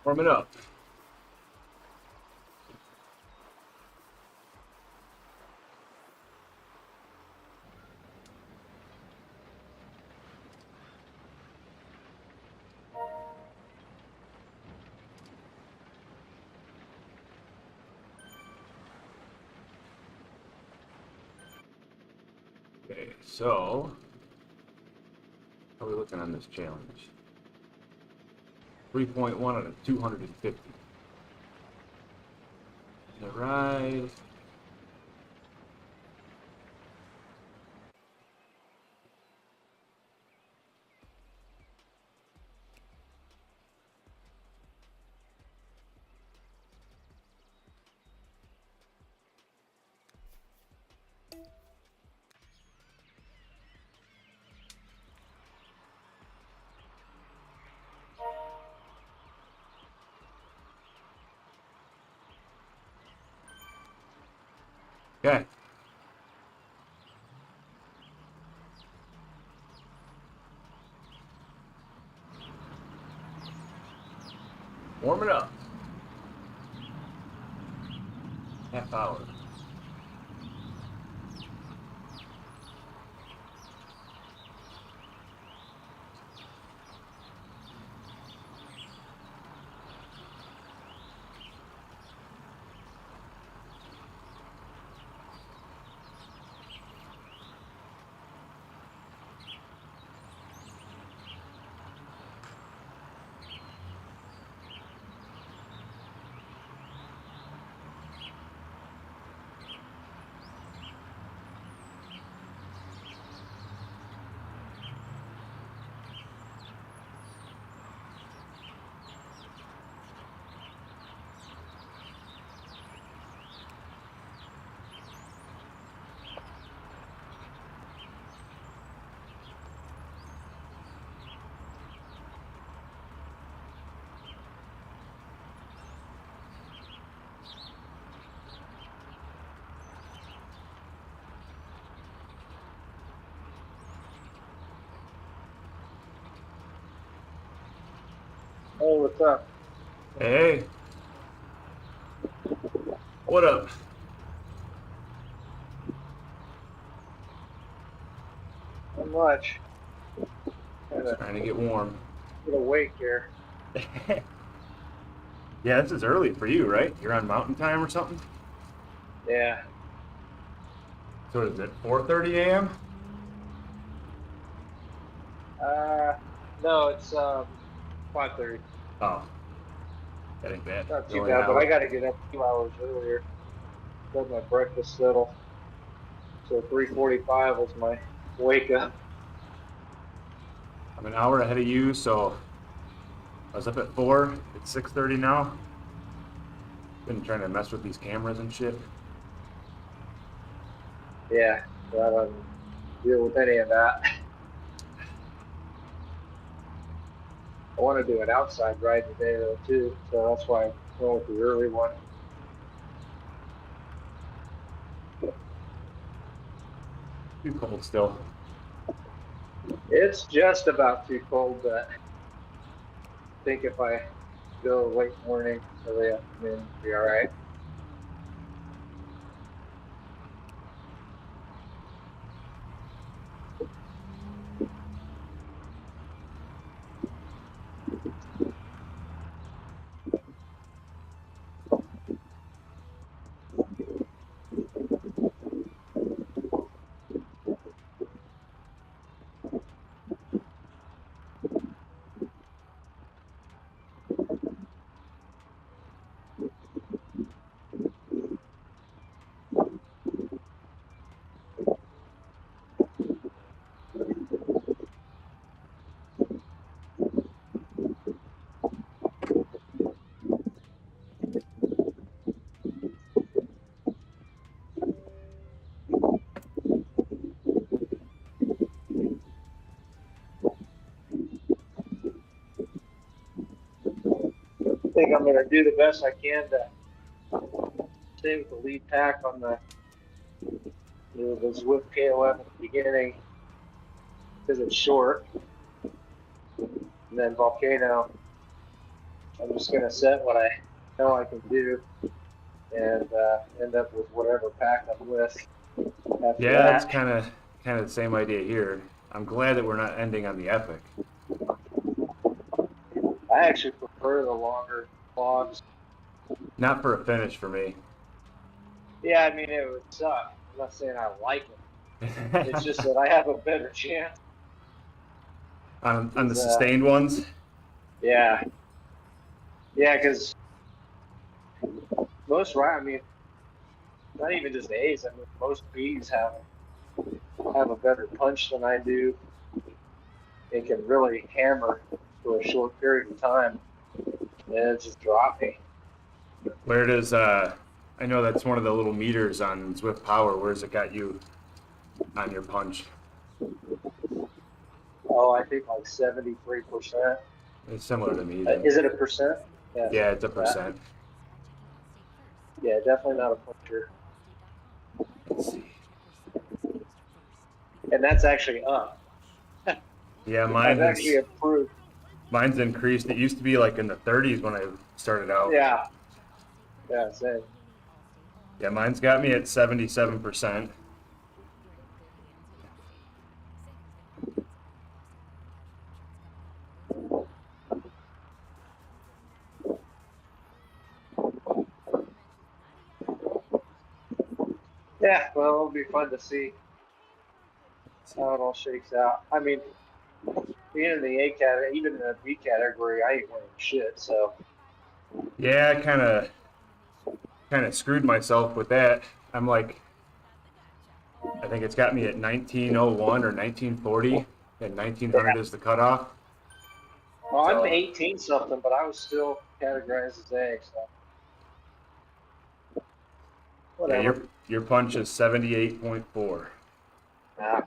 Warm it up. Okay, so how are we looking on this challenge? 3.1 out of 250. Is that right? Okay. Warm it up. Half hour. Hey, what's up? Hey. What up? Not much. Just Kinda trying to get warm. get awake here. Yeah, this is early for you, right? You're on mountain time or something? Yeah. So is it 4:30 a.m.? Uh, no, it's 5:30. Oh, that ain't bad. Not You're too only an bad, but I hour. got to get up 2 hours earlier. Got my breakfast settled. So 3:45 was my wake up. I'm an hour ahead of you, so I was up at 4. It's 6:30 now. Been trying to mess with these cameras and shit. Yeah, so I don't deal with any of that. I want to do an outside ride today though too, so that's why I went with the early one. Too cold still. It's just about too cold, but I think if I go late morning, early afternoon, it'll be all right. I think I'm going to do the best I can to stay with the lead pack on the Zwift KOM at the beginning because it's short, and then Volcano I'm just gonna set what I know I can do, and end up with whatever pack I'm with after Yeah, it's that. kind of the same idea here. I'm glad that we're not ending on the Epic. I actually prefer the longer logs. Not for a finish for me. Yeah, I mean, it would suck. I'm not saying I like it. It's just that I have a better chance. On the 'Cause, sustained ones. yeah, yeah, because I mean, not even just A's. I mean, most B's have a better punch than I do. It can really hammer for a short period of time, and it just dropped me. Where does I know that's one of the little meters on Zwift Power. Where's it got you on your punch? Oh, I think like 73%. It's similar to me then. Is it a percent? Yeah, Yeah, it's a like that. percent. Yeah, definitely not a puncher. Let's see. And that's actually up. Yeah, I've actually improved. mine's increased. It used to be like in the 30s when I started out. Yeah, yeah, same. Yeah, mine's got me at 77%. Yeah, well, it'll be fun to see how it all shakes out. I mean, being in the A category, even in the B category, I ain't winning shit. So Yeah, I kind of screwed myself with that. I'm like, I think it's got me at 1901 or 1940, and 1900 is the cutoff. well, I'm So 18 something, but I was still categorized as A. So yeah, whatever. your punch is 78.4. Nah,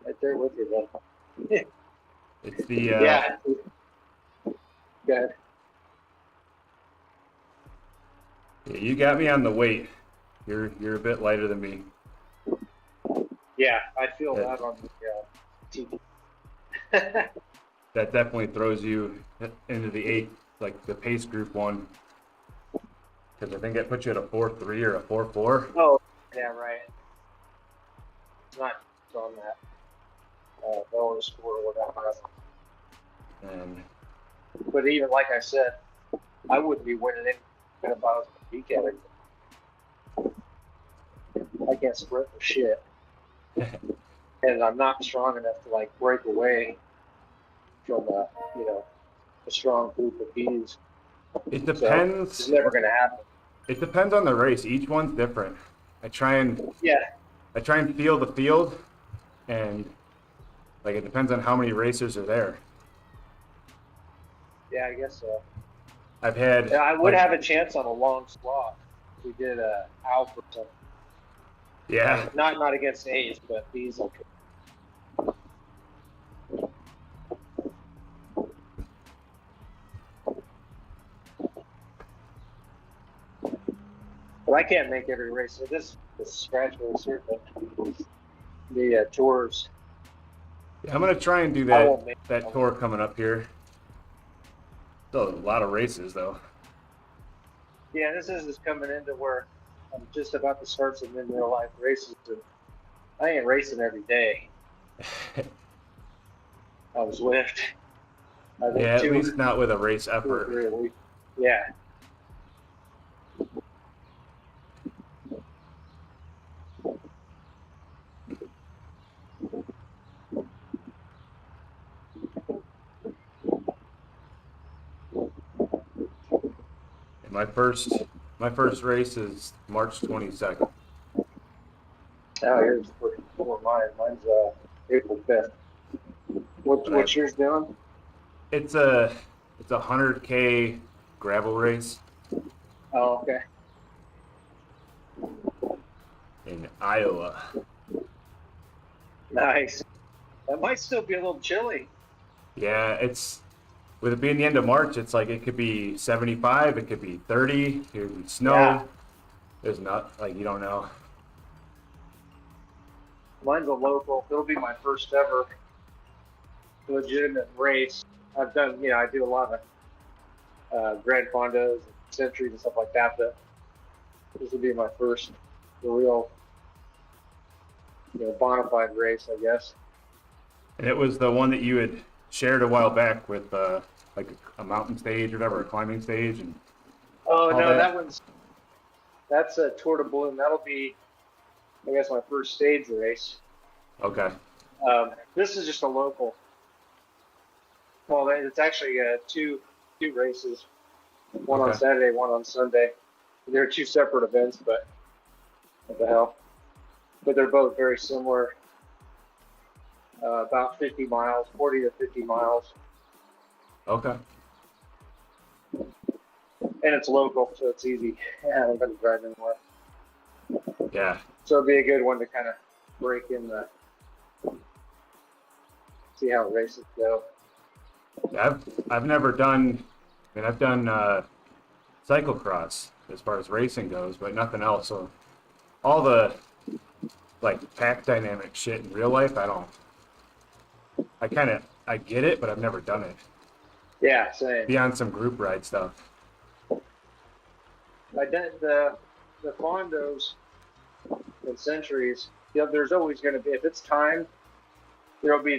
right there with you, then. It's the Yeah. Good. yeah, you got me on the weight. You're a bit lighter than me. Yeah, I feel Yeah. that on the TV. That definitely throws you into the 8, like the pace group one, because I think it puts you at a 4.3 or a 4.4. Oh, yeah, right. It's not on that bonus score or whatever. And But even like I said, I wouldn't be winning it if I was in the B category. I can't sprint for shit, and I'm not strong enough to like break away from a strong group of bees. it So it's depends. never going to happen. It depends on the race. Each one's different. I try and Yeah, feel the field, and like it depends on how many racers are there. yeah, I guess so. I've had Yeah, I would like, have a chance on a long slot. If we did a Alpha or something. yeah, Not against A's, but B's okay. But I can't make every race. So this scratch race here, but the tours. I'm gonna try and do I won't make that tour coming up here. Still a lot of races though. Yeah, this is coming into where I'm just about to start some in real life races. And I ain't racing every day. I was Zwift. I think Yeah, at least not with a race 2 or effort. 3 a week. Yeah. My first race is March 22nd. Now here's for mine. Mine's April 5th. What's yours doing? It's a 100K gravel race Oh, okay. in Iowa. Nice. That might still be a little chilly. Yeah, with it being the end of March, it's like it could be 75, it could be 30, it could be snow. Yeah. There's not, like, you don't know. Mine's a local. It'll be my first ever legitimate race. I've done, I do a lot of Grand Fondos, and Centuries, and stuff like that. But this would be my first real, bona fide race, I guess. And it was the one that you had shared a while back with like a mountain stage or whatever, a climbing stage, and Oh all no, that? that's a Tour de Bloom. That'll be, I guess, my first stage race. Okay. This is just a local. Well, it's actually two races, one on Okay. Saturday, one on Sunday. They're two separate events, but what the hell? But they're both very similar. About 50 miles, 40 to 50 miles, Okay. and it's local, so it's easy. Yeah, I don't got to drive anywhere. Yeah. So it'd be a good one to kind of break in the, see how races go. I've never done. I mean, I've done cyclocross as far as racing goes, but nothing else. So all the like pack dynamic shit in real life, I don't. I get it, but I've never done it. Yeah, same. Beyond some group ride stuff. I did the Fondos and Centuries. There's always going to be, if it's time, there'll be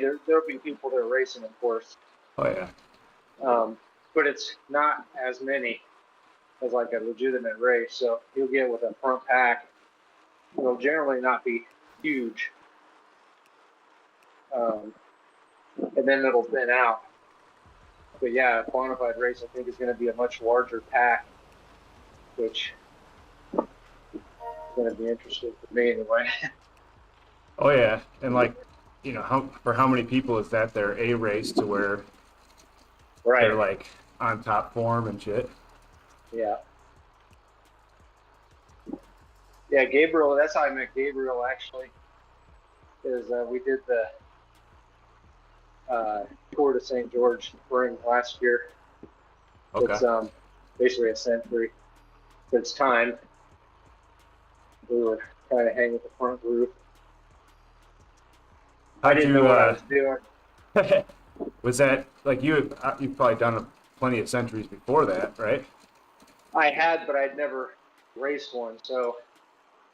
people that are racing, of course. Oh yeah. But it's not as many as like a legitimate race. So you'll get with a front pack. It'll generally not be huge. And then it'll thin out. But yeah, a bona fide race, I think, is going to be a much larger pack, which is going to be interesting for me anyway. Oh yeah. And like, for how many people is that their A race to where Right. they're like on top form and shit? Yeah. Yeah, Gabriel, that's how I met Gabriel, actually, is we did the Tour de St. George spring last year. Okay. It's basically a century. It's time. We were trying to hang with the front group. I How'd didn't you, know what I was doing. was that like you've probably done plenty of centuries before that, right? I had, but I'd never raced one. So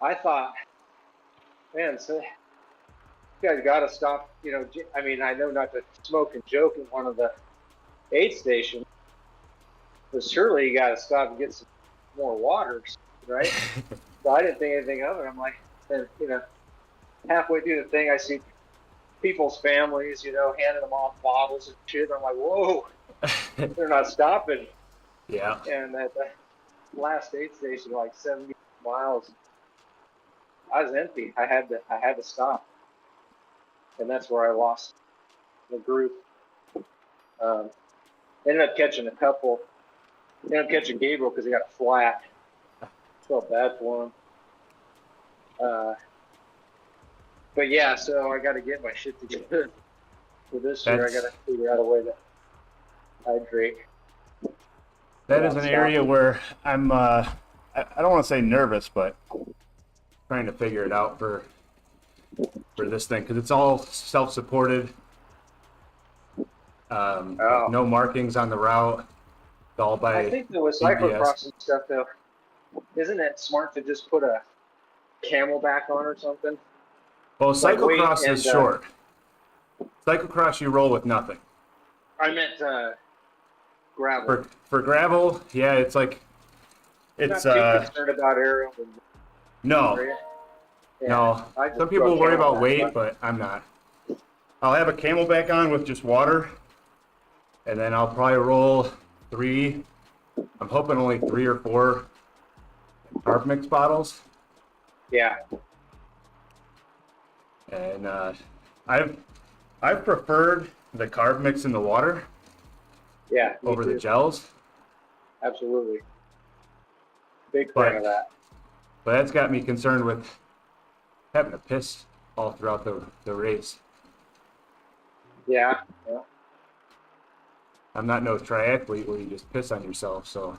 I thought, man, so you guys got to stop. I mean, I know not to smoke and joke at one of the aid stations, but surely you got to stop and get some more water, right? So I didn't think anything of it. I'm like, and, halfway through the thing, I see people's families, handing them off bottles and shit. I'm like, whoa, they're not stopping. Yeah. And at the last aid station, like 70 miles, I was empty. I had to stop, and that's where I lost the group. Ended up catching a couple. Ended up catching Gabriel because he got a flat. Felt bad for him. But yeah, so I got to get my shit together for this year. I got to figure out a way to hydrate. That is an area where I'm, I don't want to say nervous, but trying to figure it out for this thing, because it's all self-supported. No markings on the route. It's all by I think there was GPS. cyclocross and stuff, though. Isn't it smart to just put a camelback on or something? Well, Like cyclocross weight is and, short. Cyclocross, you roll with nothing. I meant gravel. For gravel, yeah, it's like it's Not too concerned about aerial. no. Yeah, No, some people worry about weight, but I'm not. I'll have a camelback on with just water, and then I'll probably roll 3. I'm hoping only 3 or 4 carb mix bottles. Yeah. And I've preferred the carb mix in the water. Yeah. Over the gels. Absolutely. Big fan of that. But that's got me concerned with having to piss all throughout the race. Yeah. I'm not no triathlete where you just piss on yourself, so.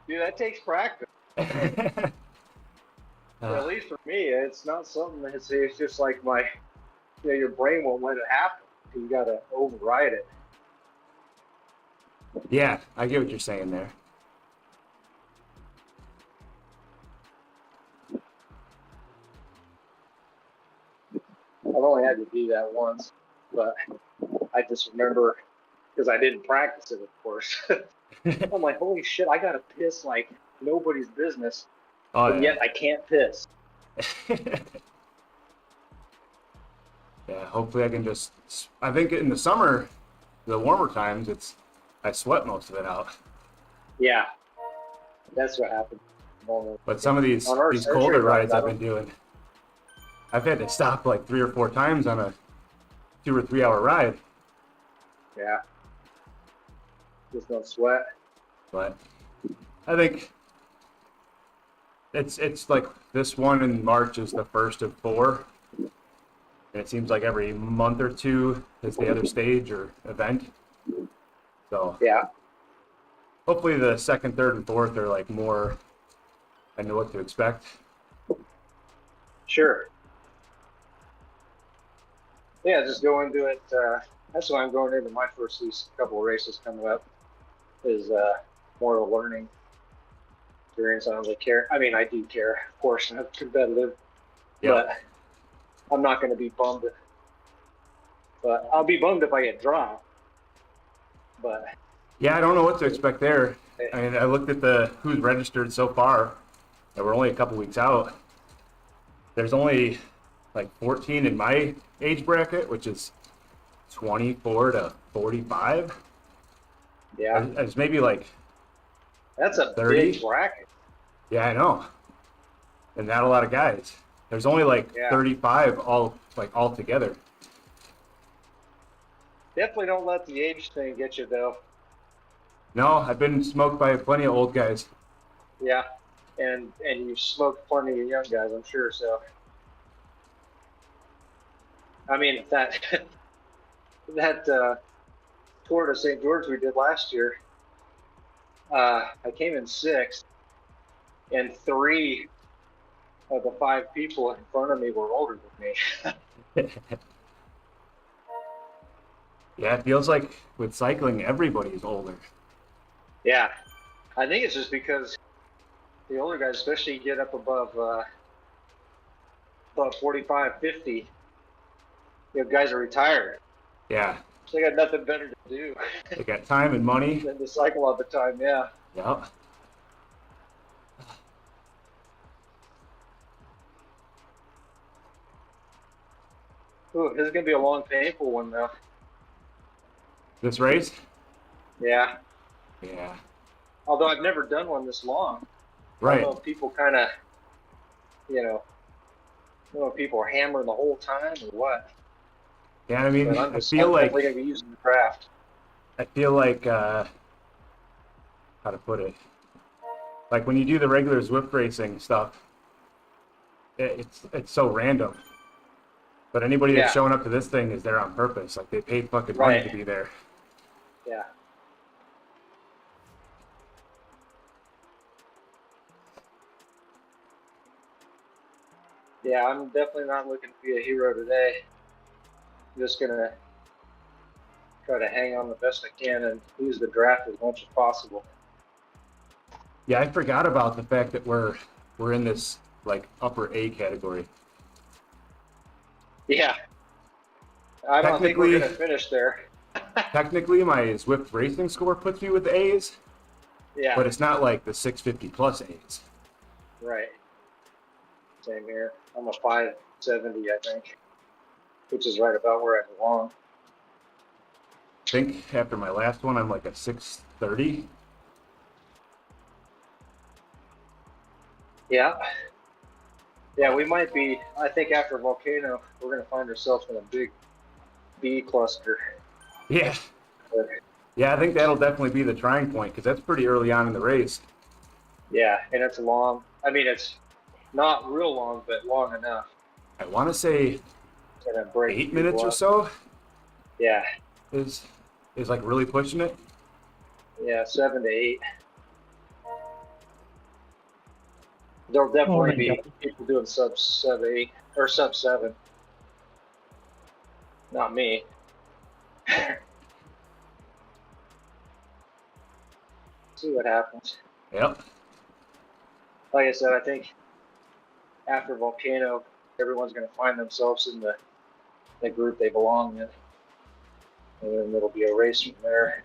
Dude, that takes practice. At least for me, it's not something that's, it's just like your brain won't let it happen. You got to override it. Yeah, I get what you're saying there. I've only had to do that once, but I just remember because I didn't practice it, of course. I'm like, holy shit, I gotta piss like nobody's business, Oh and yeah. yet I can't piss. Yeah, hopefully I can just, I think in the summer, the warmer times, I sweat most of it out. Yeah, that's what happened. But some of On our these archery colder rides, rides I I've don't. been doing, I've had to stop like 3 or 4 times on a 2 or 3 hour ride. Yeah, just no sweat. But I think it's like this one in March is the first of 4, and it seems like every month or two is the other stage or event. So Yeah, hopefully the second, third, and fourth are like more. I know what to expect. sure. Yeah, just go into it. That's why I'm going into my first these couple of races coming up. Is more of a learning experience. I don't really care. I mean, I do care, of course. I'm competitive, Yep. but I'm not going to be bummed. But I'll be bummed if I get dropped. But Yeah, I don't know what to expect there. I mean, I looked at the who's registered so far, and we're only a couple weeks out. There's only like 14 in my age bracket, which is 24 to 45. yeah, There's maybe like that's a big 30. bracket. Yeah, I know, and not a lot of guys. There's only like Yeah, 35 all together. definitely don't let the age thing get you though. No, I've been smoked by plenty of old guys. Yeah, and you've smoked plenty of young guys, I'm sure. So I mean that that tour to St. George we did last year, I came in sixth, and three of the five people in front of me were older than me. Yeah, it feels like with cycling, everybody's older. Yeah, I think it's just because the older guys, especially get up above 45, 50, guys are retired. Yeah, So they got nothing better to do they got time and money. than to cycle all the time. Yeah. Yeah. Ooh, this is gonna be a long, painful one though. This race? Yeah. Yeah. Although I've never done one this long. I don't Right. know if people kind of, you know, I don't know if people are hammering the whole time or what. Yeah, I mean, But I'm definitely gonna be using the craft. I feel like how to put it? Like when you do the regular Zwift racing stuff, it's so random. But anybody that's Yeah. showing up to this thing is there on purpose. Like they paid fucking money Right. to be there. Yeah. Yeah, I'm definitely not looking to be a hero today. I'm just gonna try to hang on the best I can and use the draft as much as possible. Yeah, I forgot about the fact that we're in this like upper A category. Yeah, I don't think we're Technically, gonna finish there. technically, my Zwift racing score puts me with the A's, Yeah, but it's not like the 650 plus A's. right. Same here. I'm a 570, I think, which is right about where I belong. I think after my last one, I'm like a 630. Yeah. Yeah, we might be. I think after Volcano, we're going to find ourselves in a big B cluster. Yeah. But, Yeah, I think that'll definitely be the trying point because that's pretty early on in the race. yeah, and it's long. I mean, it's not real long, but long enough I want to say to break 8 minutes people or up. so Yeah, is like really pushing it. yeah, 7 to 8. There'll definitely be people doing sub 8 or sub 7. Not me. see what happens. Yep. Like I said, I think after Volcano, everyone's going to find themselves in the group they belong in. And then it'll be a race from there.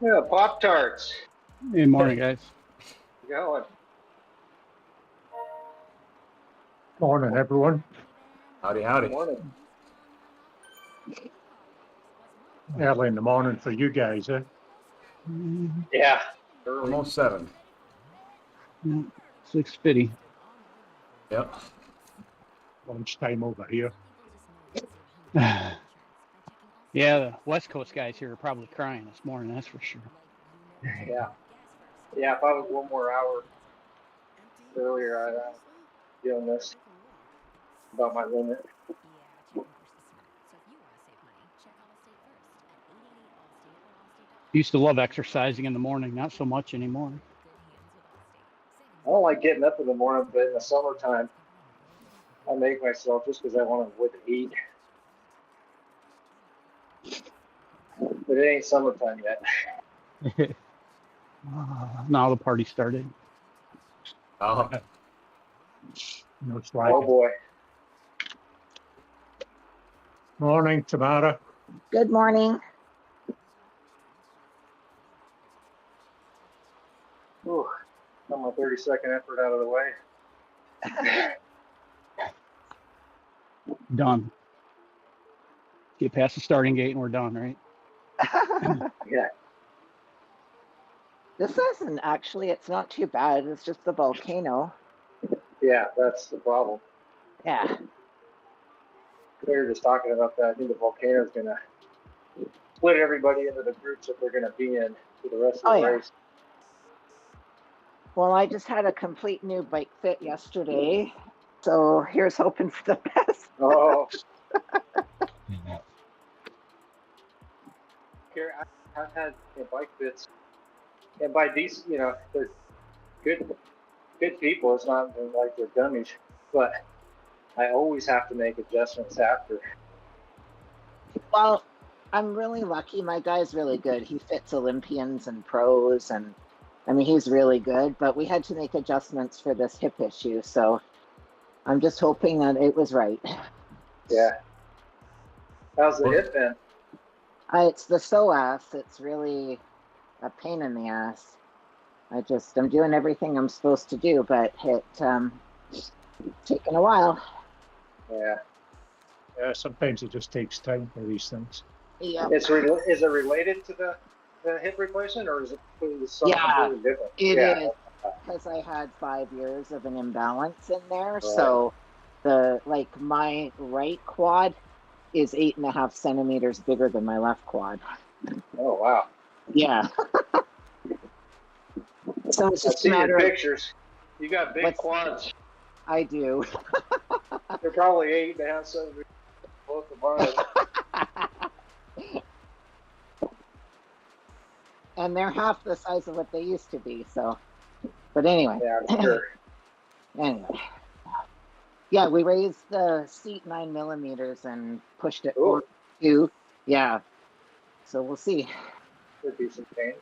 Yeah, Pop-Tarts. Hey, morning, guys. Going. Morning, everyone. Howdy, howdy. Morning. Early in the morning for you guys, eh? Yeah. Early. Almost 7. 6:50. Yep. Lunchtime over here. Yeah, the West Coast guys here are probably crying this morning, that's for sure. Yeah. Yeah, if I was one more hour earlier, I'd be on this about my limit. Used to love exercising in the morning, not so much anymore. I don't like getting up in the morning, but in the summertime, I make myself just because I want to avoid the heat. But it ain't summertime yet. Now the party started. Oh, No slacking. Oh boy. Morning, Tamara. Good morning. Whew. Got my 30-second effort out of the way. Done. Get past the starting gate and we're done, right? Yeah. This isn't actually, it's not too bad. It's just the volcano. Yeah, that's the problem. Yeah. We were just talking about that. I think the volcano is going to split everybody into the groups that they're going to be in for the rest of the race. Well, I just had a complete new bike fit yesterday. So here's hoping for the best. Oh. I've had bike fits, and by these, they're good people. It's not like they're dummies, but I always have to make adjustments after. Well, I'm really lucky. My guy's really good. He fits Olympians and pros, and I mean, he's really good, but we had to make adjustments for this hip issue. So I'm just hoping that it was right. Yeah. How's the hip been? It's the psoas. It's really a pain in the ass. I'm doing everything I'm supposed to do, but it's taken a while. Yeah. Yeah, sometimes it just takes time for these things. Yeah. Is it related to the hip replacement, or is it something completely different? It is, because I had 5 years of an imbalance in there. Right. So my right quad is 8.5 centimeters bigger than my left quad. Oh wow. Yeah. So it's just a matter of pictures. You got big quads. I do. They're probably 8.5 centimeters both of mine. And they're half the size of what they used to be. So, but anyway. Yeah, I'm sure. Anyway. Yeah, we raised the seat 9 millimeters and pushed it forward 2. Yeah. So we'll see. Could be some pain.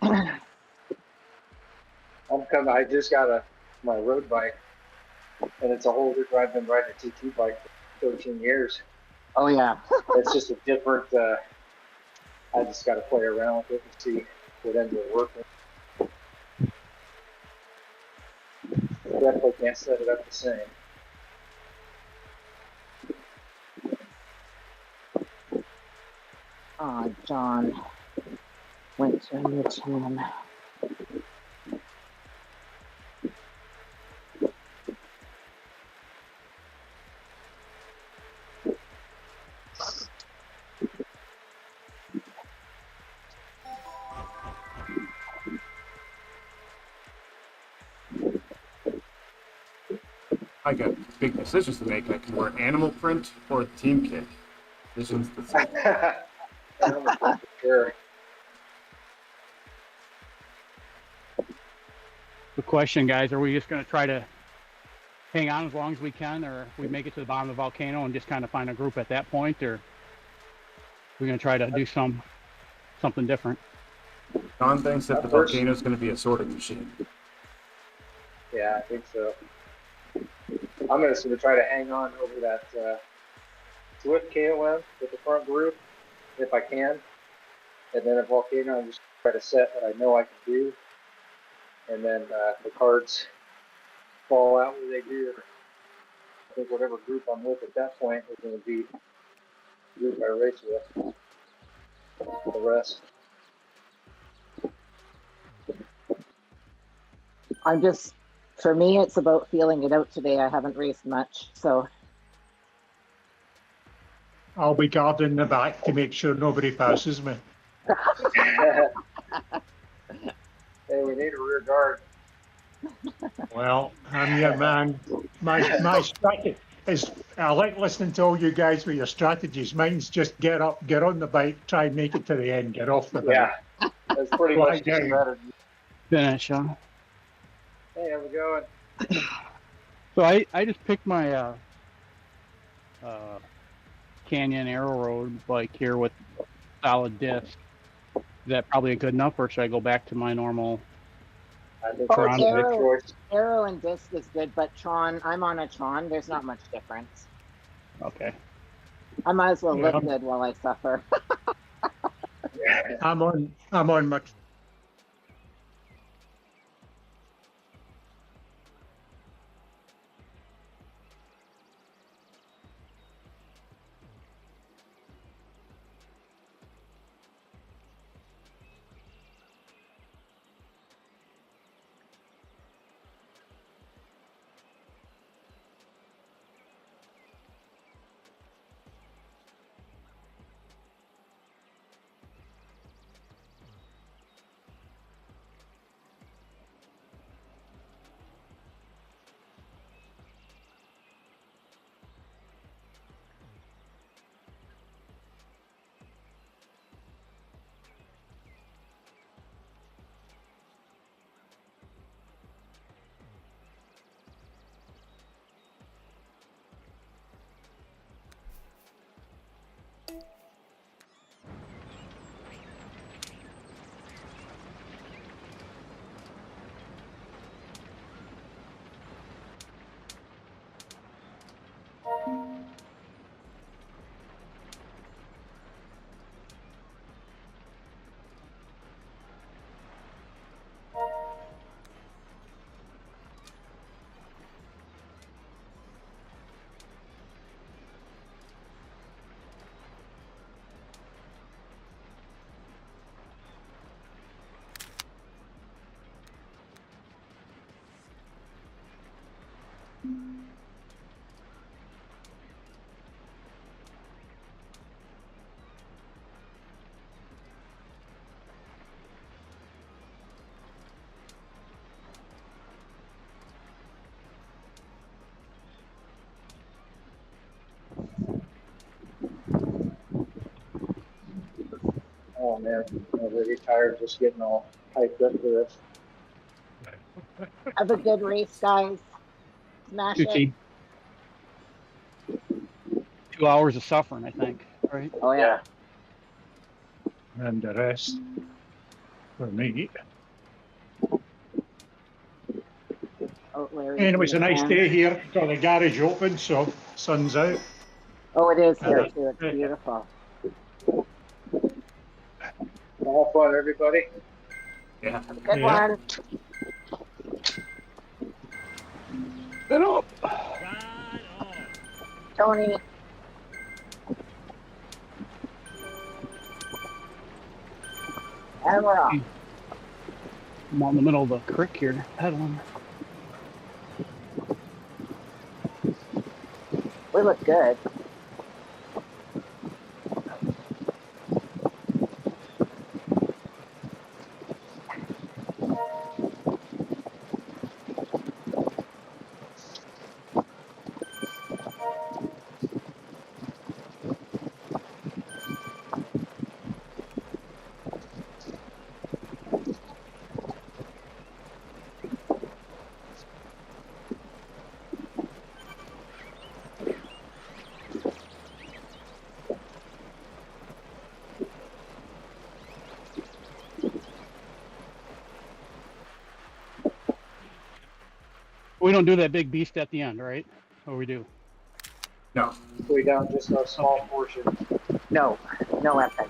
I just got my road bike, and it's a whole different. I've been riding a TT bike for 13 years. Oh yeah. It's just a different. I just got to play around with it and see what ends up working. Definitely can't set it up the same. Oh, John went to a new team. I got big decisions to make. I can wear animal print or team kit. Decisions to make. Sure. The question, guys, are we just going to try to hang on as long as we can, or we make it to the bottom of the volcano and just kind of find a group at that point, or we're going to try to do something different? Don thinks that the volcano is going to be a sorting machine. Yeah, I think so. I'm going to try to hang on over that Zwift KOM with the front group, if I can. And then a volcano, and just try to set what I know I can do. And then the cards fall out where they do. I think whatever group I'm with at that point is going to be the group I race with. The rest. For me, it's about feeling it out today. I haven't raced much, so. I'll be guarding the back to make sure nobody passes me. Hey, we need a rear guard. Well, I'm your man. My strategy is, I like listening to all you guys with your strategies. Mine's just get up, get on the bike, try and make it to the end, get off the bike. Yeah, that's pretty Well, much the yeah. strategy. Finish, huh? Hey, how's it going? So I just picked my Canyon Arrow Road bike here with solid disc. Is that probably good enough, or should I go back to my normal? I think Oh, that's a good choice. Arrow and disc is good, but Tron, I'm on a Tron. There's not much difference. Okay. I might as well Yeah. look good while I suffer. I'm on my Oh man, I'm really tired just getting all hyped up for this. Have a good race, guys. Smash it. Tucci. 2 hours of suffering, I think. Right. Oh yeah. and the rest for me. Oh, Larry. Anyway, it's a nice day here. Got the garage open, so sun's out. Oh, it is here too. It's beautiful. All fun, everybody. Yeah. Good Yeah. one. Get up. Tony. And we're off. I'm out in the middle of the creek here, pedaling. We look good. don't do that big beast at the end, right? Or we do? No. We down just a small Okay. portion. No, no epic.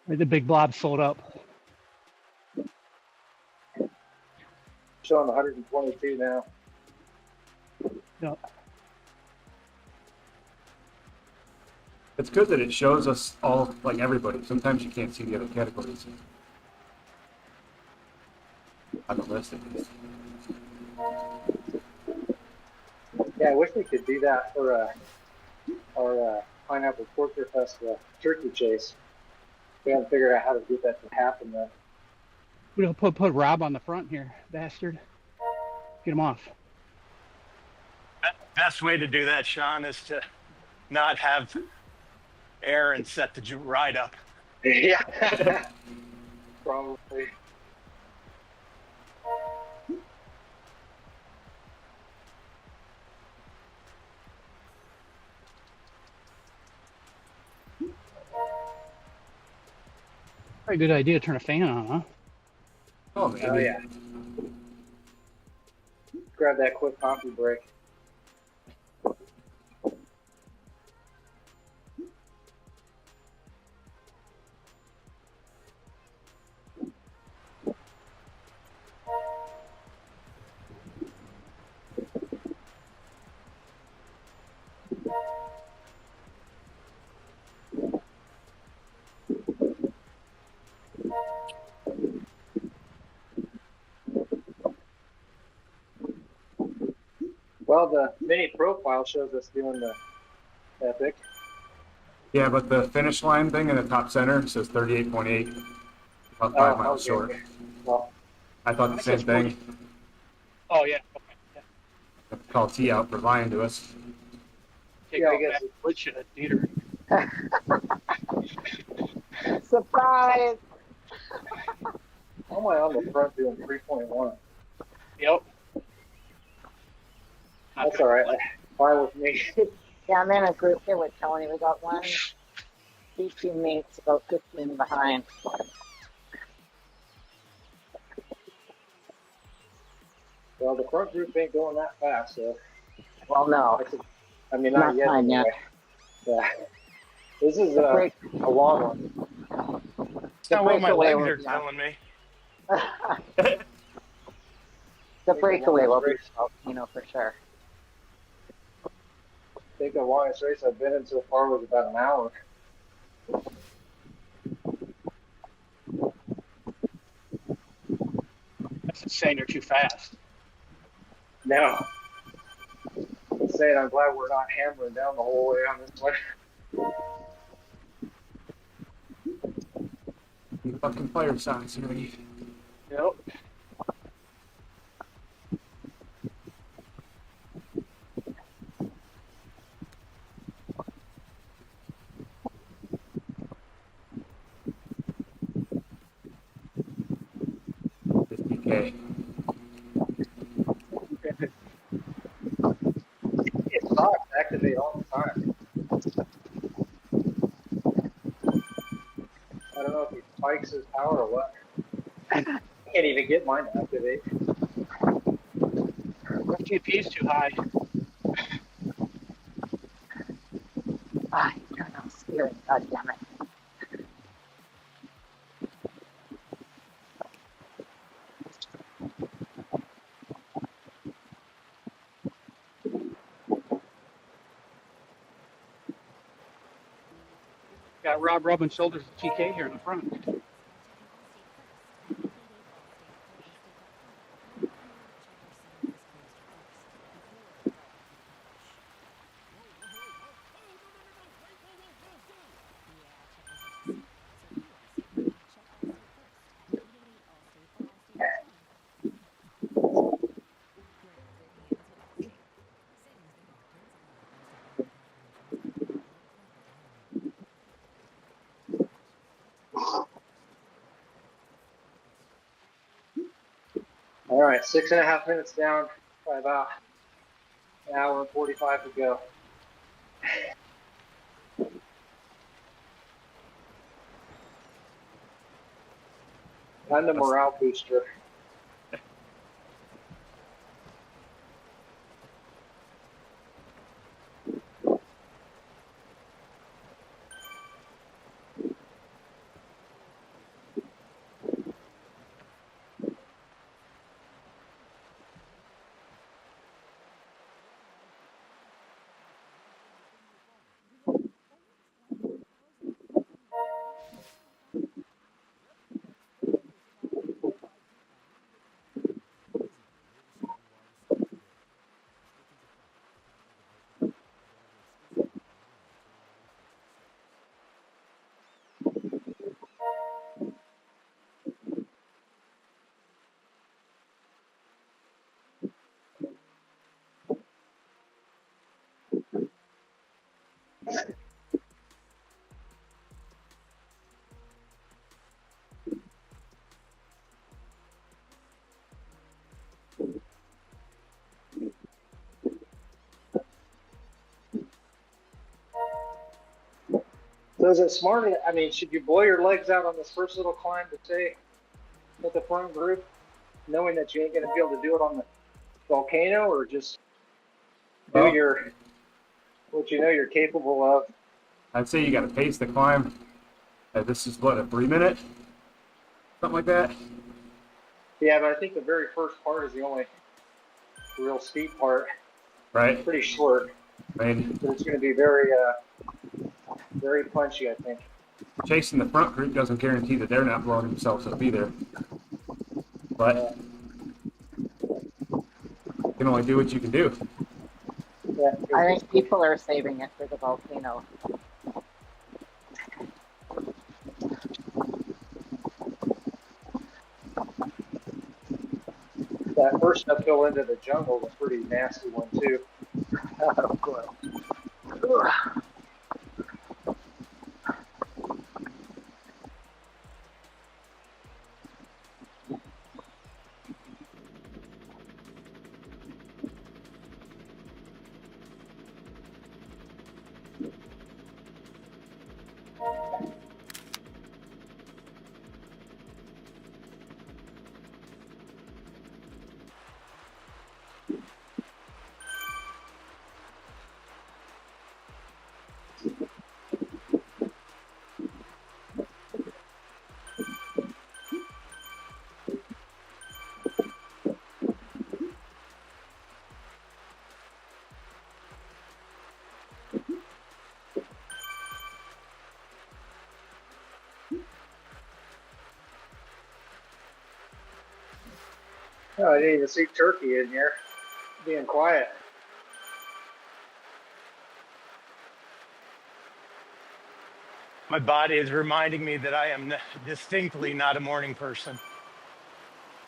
The big blob sold up. Showing 122 now. Yep. It's good that it shows us all, like everybody. Sometimes you can't see the other categories on the list at least. Yeah, I wish we could do that for our Pineapple Porker Festival turkey chase. We haven't figured out how to get that to happen though. We don't put Rob on the front here, bastard. Get him off. Best way to do that, Sean, is to not have Aaron set the ride up. Yeah. Probably. Very good idea to turn a fan on, huh? Oh, maybe. Oh yeah. Grab that quick coffee break. Well, the mini profile shows us doing the epic. Yeah, but the finish line thing in the top center says 38.8, about 5 miles okay. short. Well, I thought the same thing. Oh yeah. Okay. Have to call T out for lying to us. Take Yeah, I out guess that wood shit, Dieter. Surprise! how am I on the front doing 3.1? Yep. That's all right. Fine with me. Yeah, I'm in a group here with Tony. We got one, two teammates about 15 behind. Well, the front group ain't going that fast, so Well, no, I mean not not yet. mine yet. Anyway. Yeah. This is break. a long one. That's not what my breakaway legs will are be telling me. The breakaway will be Volcano for sure. I think the longest race I've been in so far was about an hour. That's saying they're too fast. No. I'm saying I'm glad we're not hammering down the whole way on this one. You fucking fire signs, ready? Yep. Okay. It sucks. Activate all the time. I don't know if he spikes his power or what. I can't even get mine to activate. FTP is too high. Ah, you're not steering. God damn it. Got Rob rubbing shoulders with TK here in the front. All right, 6.5 minutes down by about an hour and 45 to go. I'm the morale booster. So is it smart? I mean, should you blow your legs out on this first little climb to stay with the front group, knowing that you ain't going to be able to do it on the volcano, or just do what you know you're capable of? I'd say you got to pace the climb. This is what, a 3-minute? Something like that? Yeah, but I think the very first part is the only real steep part. Right? Pretty short, I mean, but it's going to be very, very punchy, I think. chasing the front group doesn't guarantee that they're not blowing themselves up either. But you can only do what you can do. Yeah, I think people are saving it for the volcano. that first uphill into the jungle was a pretty nasty one too. Of course. Oh, I didn't even see Turkey in here, being quiet. My body is reminding me that I am distinctly not a morning person.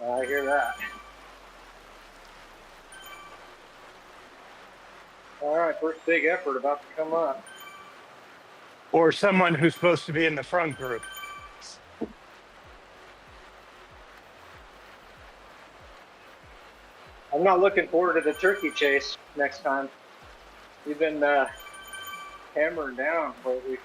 I hear that. All right, first big effort about to come up. Or someone who's supposed to be in the front group. I'm not looking forward to the turkey chase next time. You've been hammering down lately.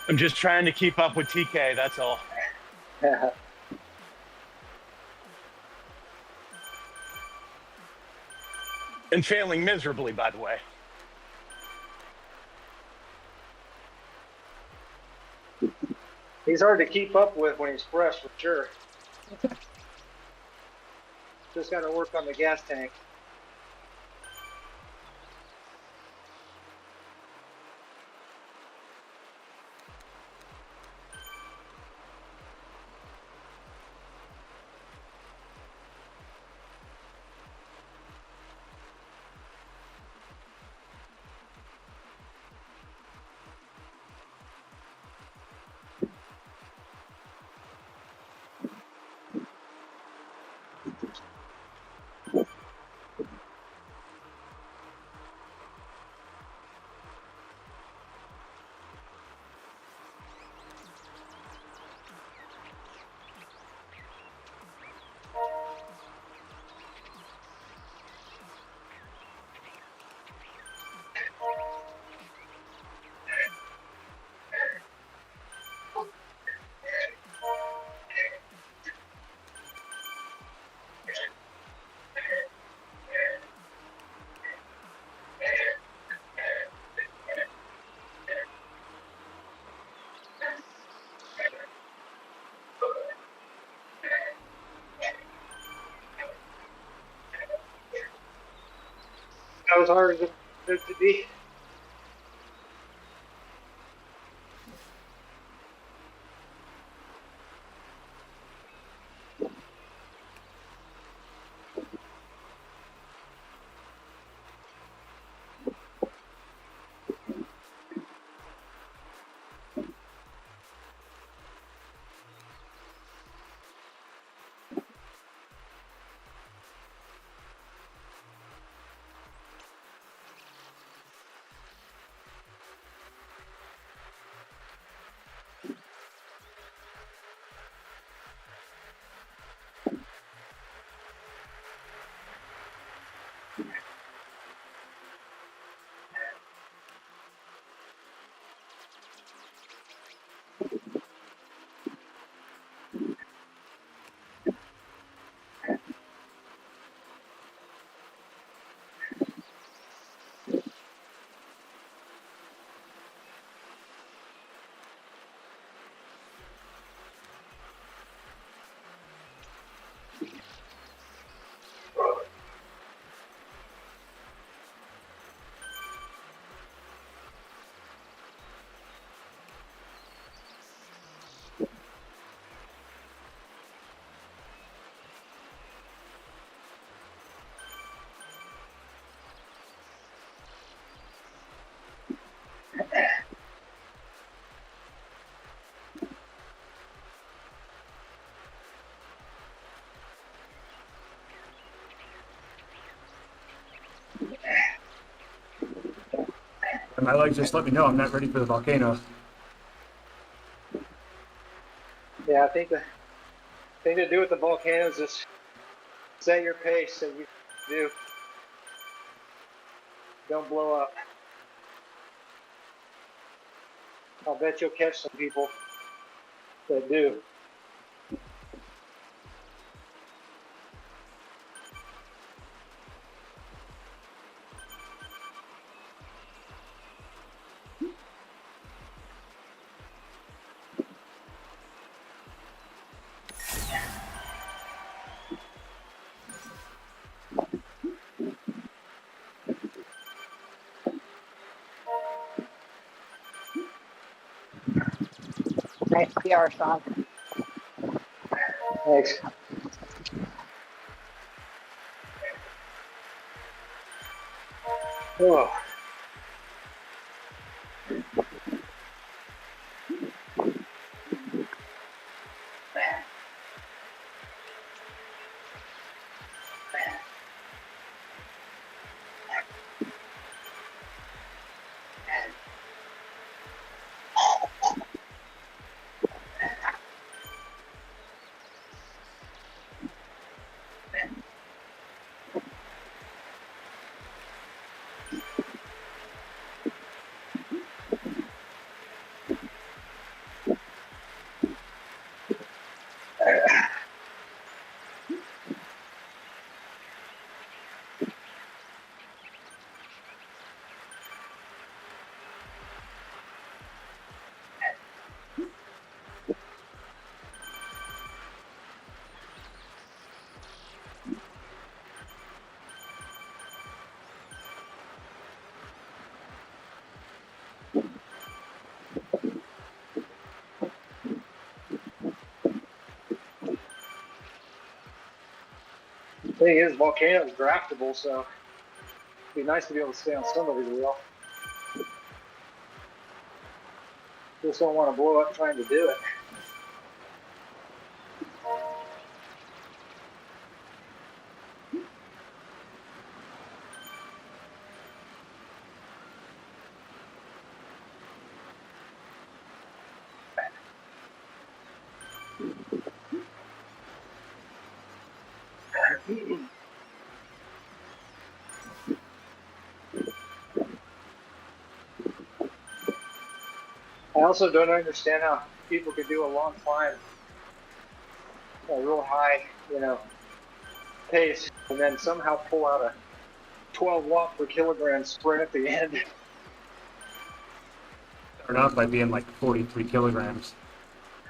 I'm just trying to keep up with TK, that's all. And failing miserably, by the way. He's hard to keep up with when he's fresh, for sure. Just got to work on the gas tank. That was harder than it to be. And my legs just let me know I'm not ready for the volcano. Yeah, I think the thing to do with the volcano is just set your pace and you do. Don't blow up. I'll bet you'll catch some people that do. Nice PR, Sean. Thanks. Oh. Thing is, volcano is draftable, so it'd be nice to be able to stay on somebody's wheel. Just don't want to blow up trying to do it. I also don't understand how people could do a long climb, a real high, pace, and then somehow pull out a 12 watt per kilogram sprint at the end. Start off by being like 43 kilograms.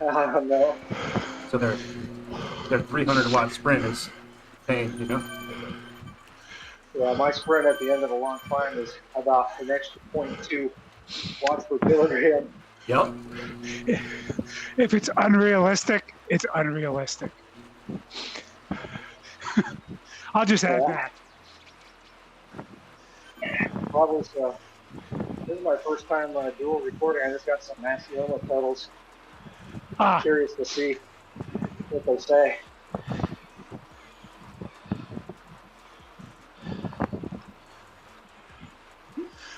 No. So their 300 watt sprint is pain, you know? Yeah, my sprint at the end of a long climb is about an extra 0.2 watts per kilogram. Yep. If it's unrealistic, it's unrealistic. I'll just add Yeah. that. Probably so. This is my first time dual recording. I just got some Massioma pedals. Ah, Curious to see what they say.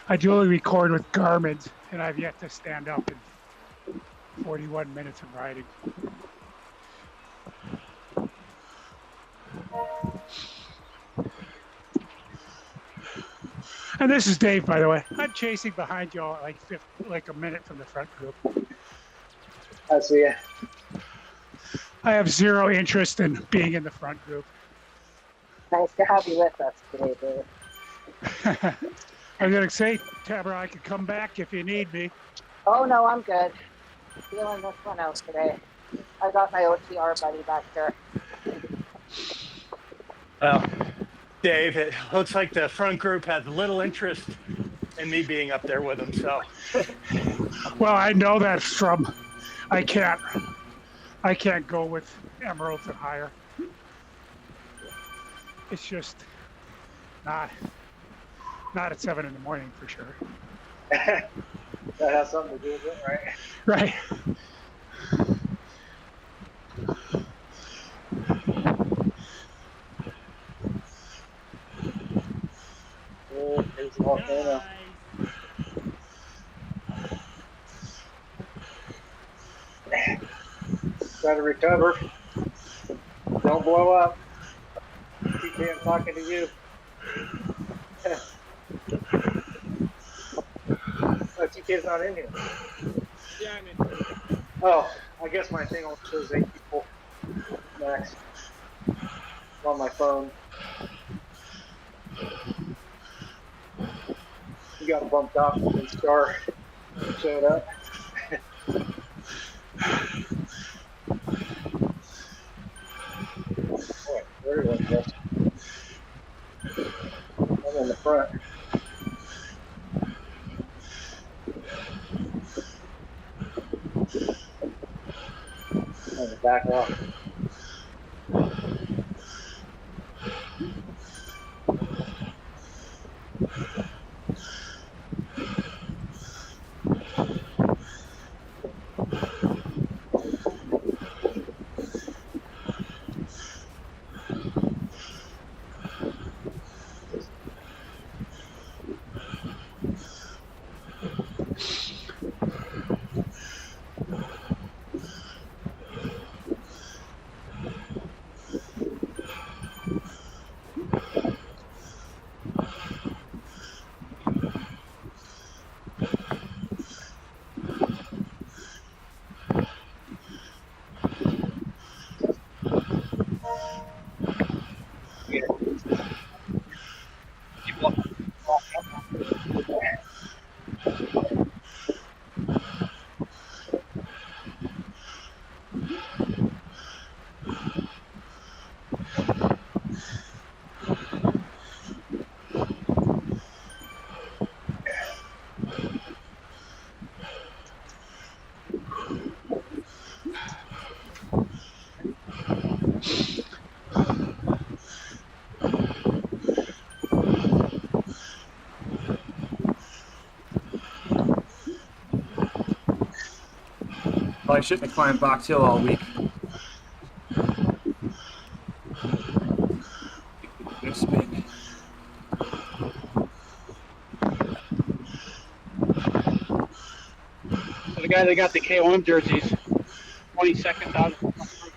I dually record with Garmin, and I've yet to stand up in 41 minutes of riding. And this is Dave, by the way. I'm chasing behind y'all at like a minute from the front group. I see it. I have zero interest in being in the front group. Nice to have you with us today, Dave. I'm gonna say, Tabra, I could come back if you need me. Oh no, I'm good. Feeling this one out today. I got my OTR buddy back there. Well, Dave, it looks like the front group has little interest in me being up there with them. So, Well, I know that from I can't go with emeralds and higher. It's just not at 7 in the morning for sure. That has something to do with it, right? Right. Oh, here's the volcano. Try to recover. Don't blow up. TK, I'm talking to you. Oh, TK's not in here. Yeah, I'm in. Oh, I guess my thing only shows 8 people max on my phone. You got bumped off when Star showed up. Boy, where did I go? I'm in the front. I'm to back off. Well, I shouldn't have climbed Box Hill all week. Good spin. So the guy that got the KOM jerseys, 20 seconds out of the front group.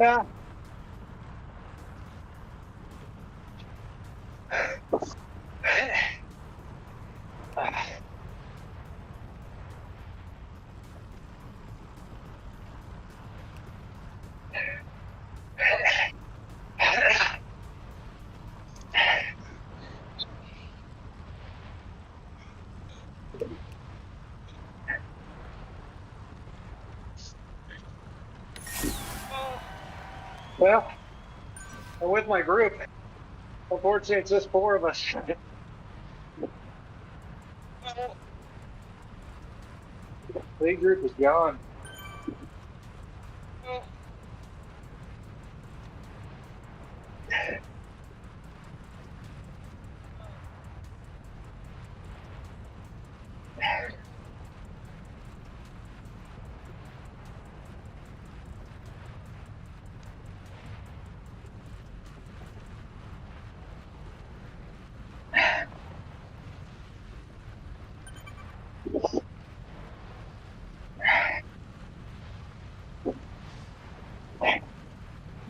Ah. Well, I'm with my group. Unfortunately, it's just 4 of us. The group is gone.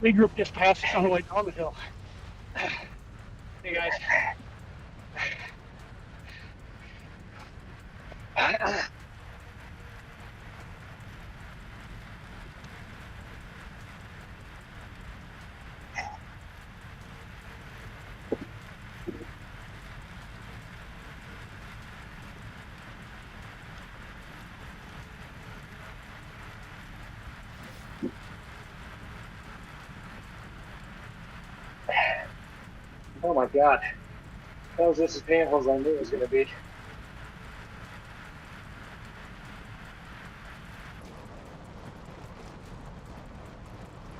Big group just passed us on the way down the hill. Hey guys. Oh my God. That was just as painful as I knew it was going to be. A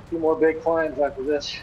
few more big climbs after this.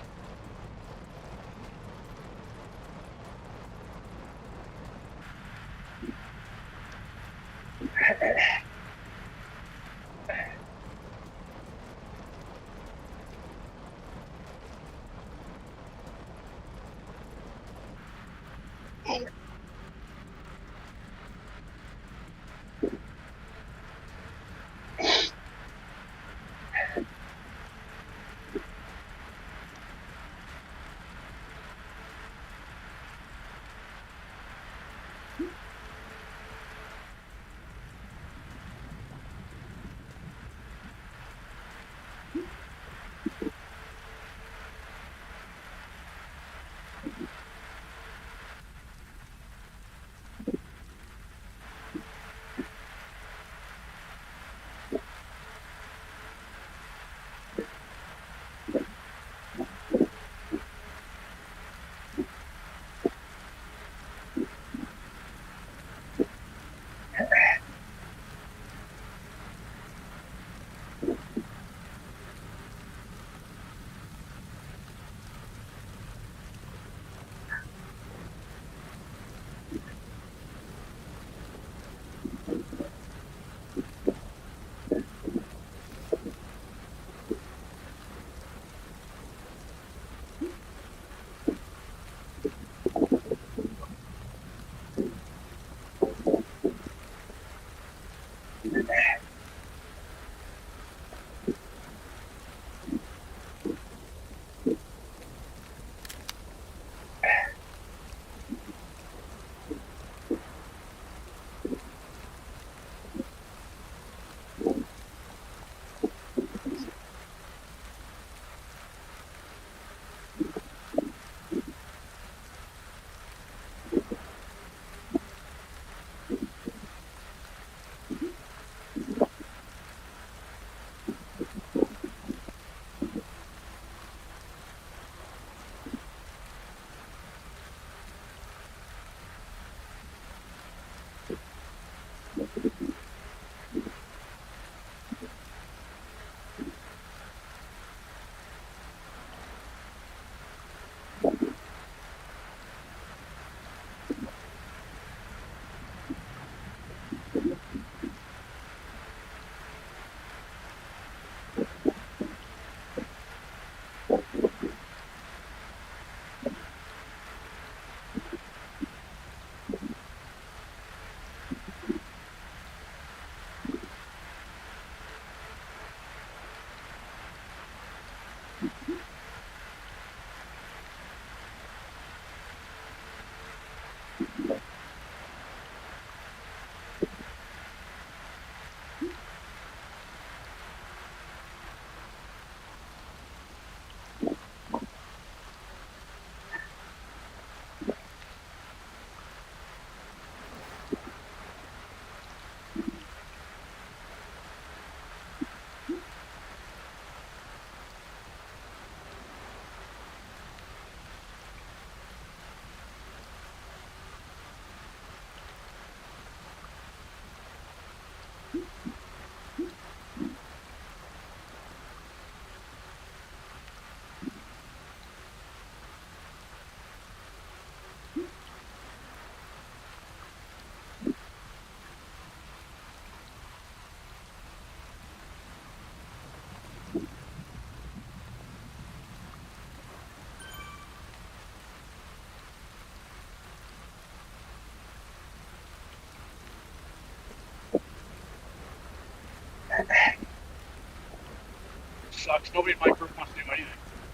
sucks. Nobody in my group wants to do anything.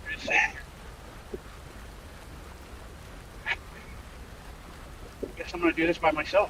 We're just sitting here. I guess I'm gonna do this by myself.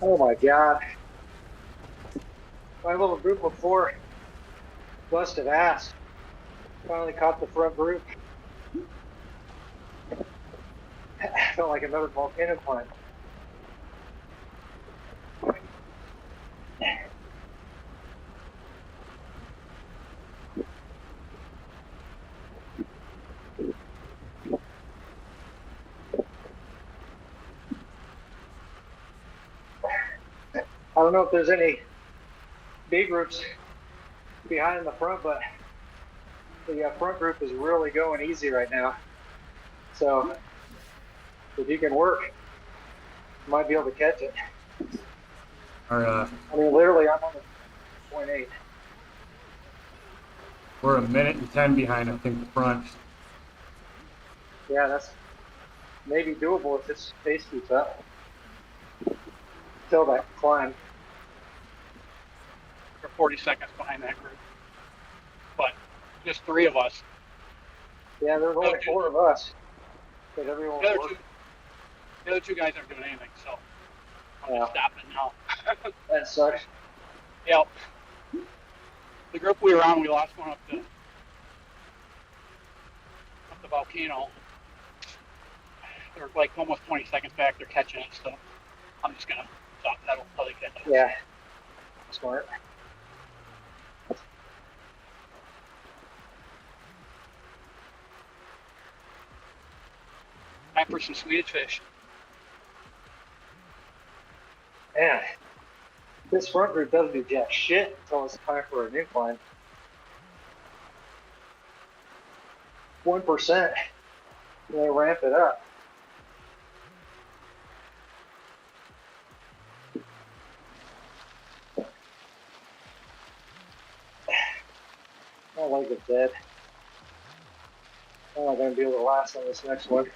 Oh my God. My little group of 4 busted ass. Finally caught the front group. Felt like another volcano climb. I don't know if there's any B groups behind the front, but the front group is really going easy right now. So if you can work, you might be able to catch it. Our, I mean, literally, I'm on the 0.8. we're a minute and 10 behind, I think, the front. Yeah, that's maybe doable if this pace keeps up. Till that climb. We're 40 seconds behind that group. But just 3 of us. Yeah, there's only 4 of us. But everyone The other, works. the other 2 guys aren't doing anything, so I'm Yeah. just stopping now. That sucks. Yep. The group we were on, we lost one up the volcano. They're like almost 20 seconds back. They're catching it, so I'm just gonna stop pedal until they catch it. Yeah. Smart. Time for some Swedish fish. Man, this front group doesn't do jack shit until it's time for an incline. 1%, and they ramp it up. like it's dead. I'm not gonna be able to last on this next one.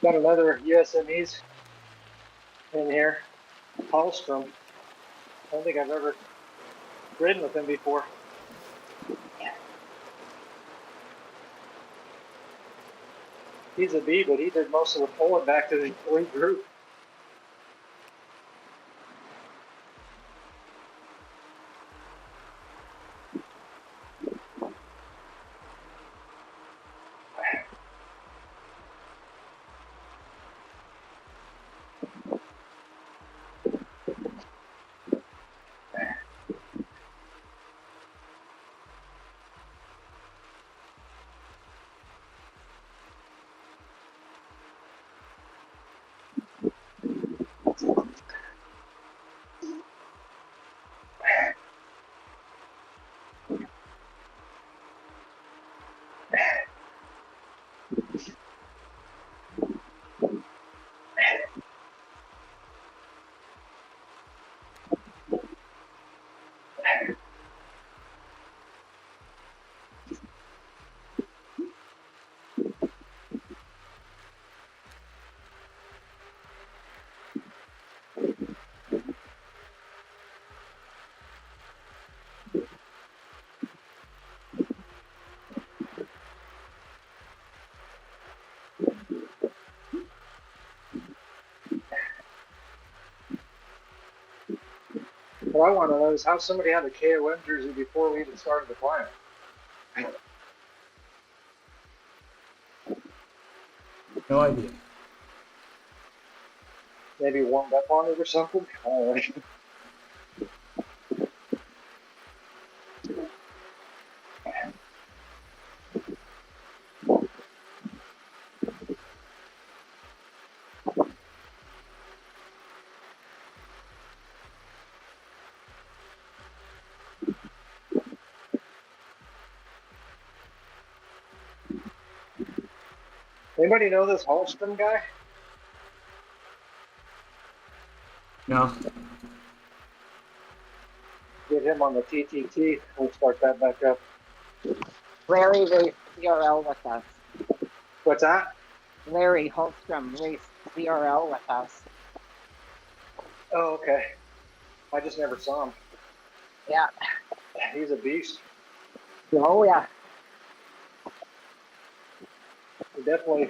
Got another USMeS in here, Hallstrom. I don't think I've ever ridden with him before. He's a B, but he did most of the pulling back to the elite group. What I want to know is how somebody had a KOM jersey before we even started the climb. No idea. Maybe warmed up on it or something. I don't know. Anybody know this Hallstrom guy? No. Get him on the TTT. We'll start that back up. Larry raced VRL with us. What's that? Larry Holstrom raced VRL with us. Oh, okay. I just never saw him. Yeah. He's a beast. Oh, yeah. He definitely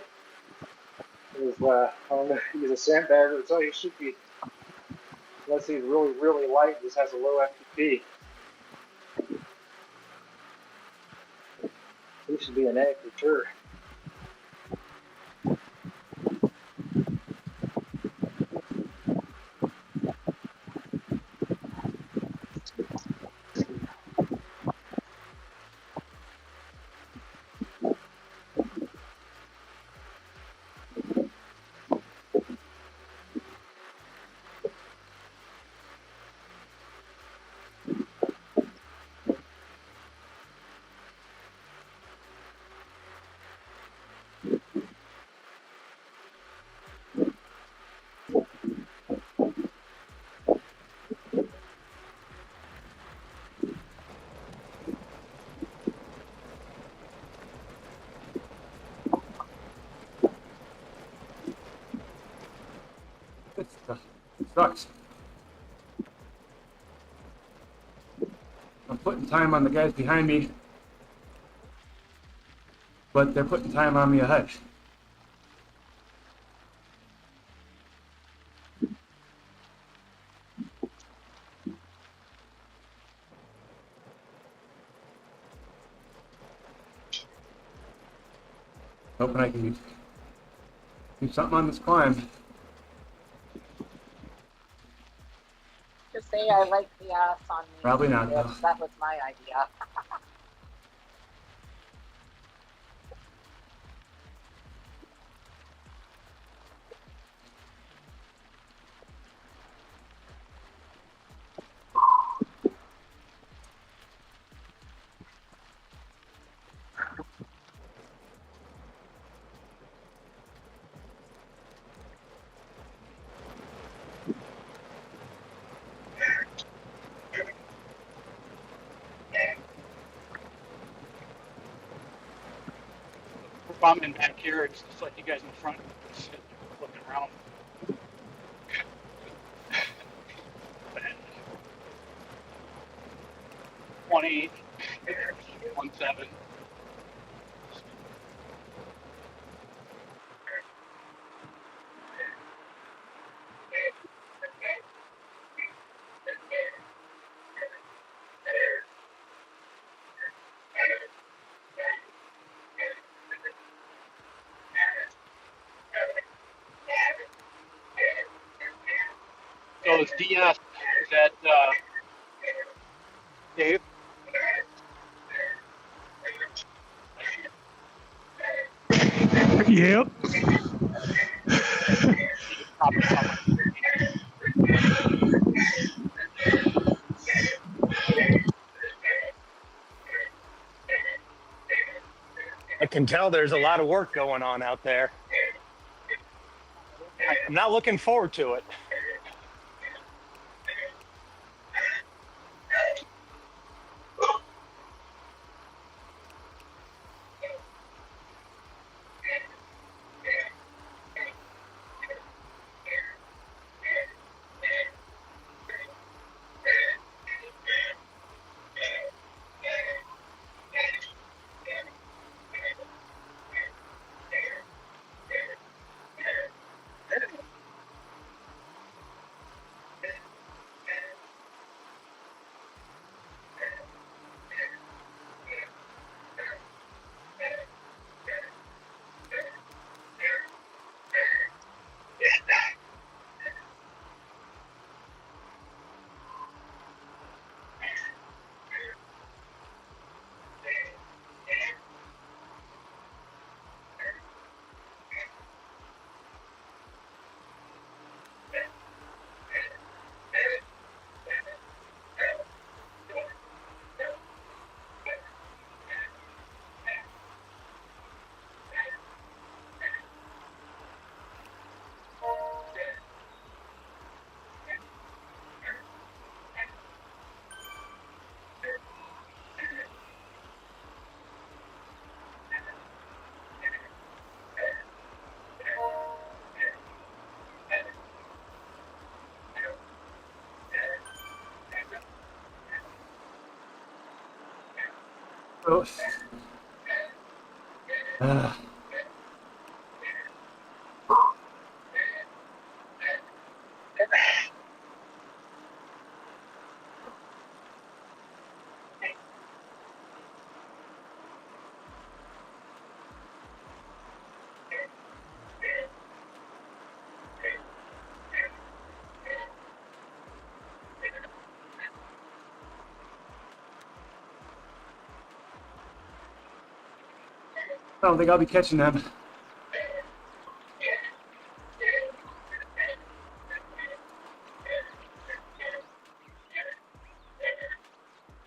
is, I don't know, he's a sandbagger, so he should be, unless he's really, really light, just has a low FTP. He should be an A for sure. It sucks. I'm putting time on the guys behind me, but they're putting time on me ahead. Hoping I can do something on this climb. Just say I like the ass on me. Probably not, Yes, though. that was my idea. We're bombing back here. It's just like you guys in the front, sitting there looking around. 20, 17. So it's DS. Is that Dave? Yep. I can tell there's a lot of work going on out there. I'm not looking forward to it. Oh. I don't think I'll be catching them.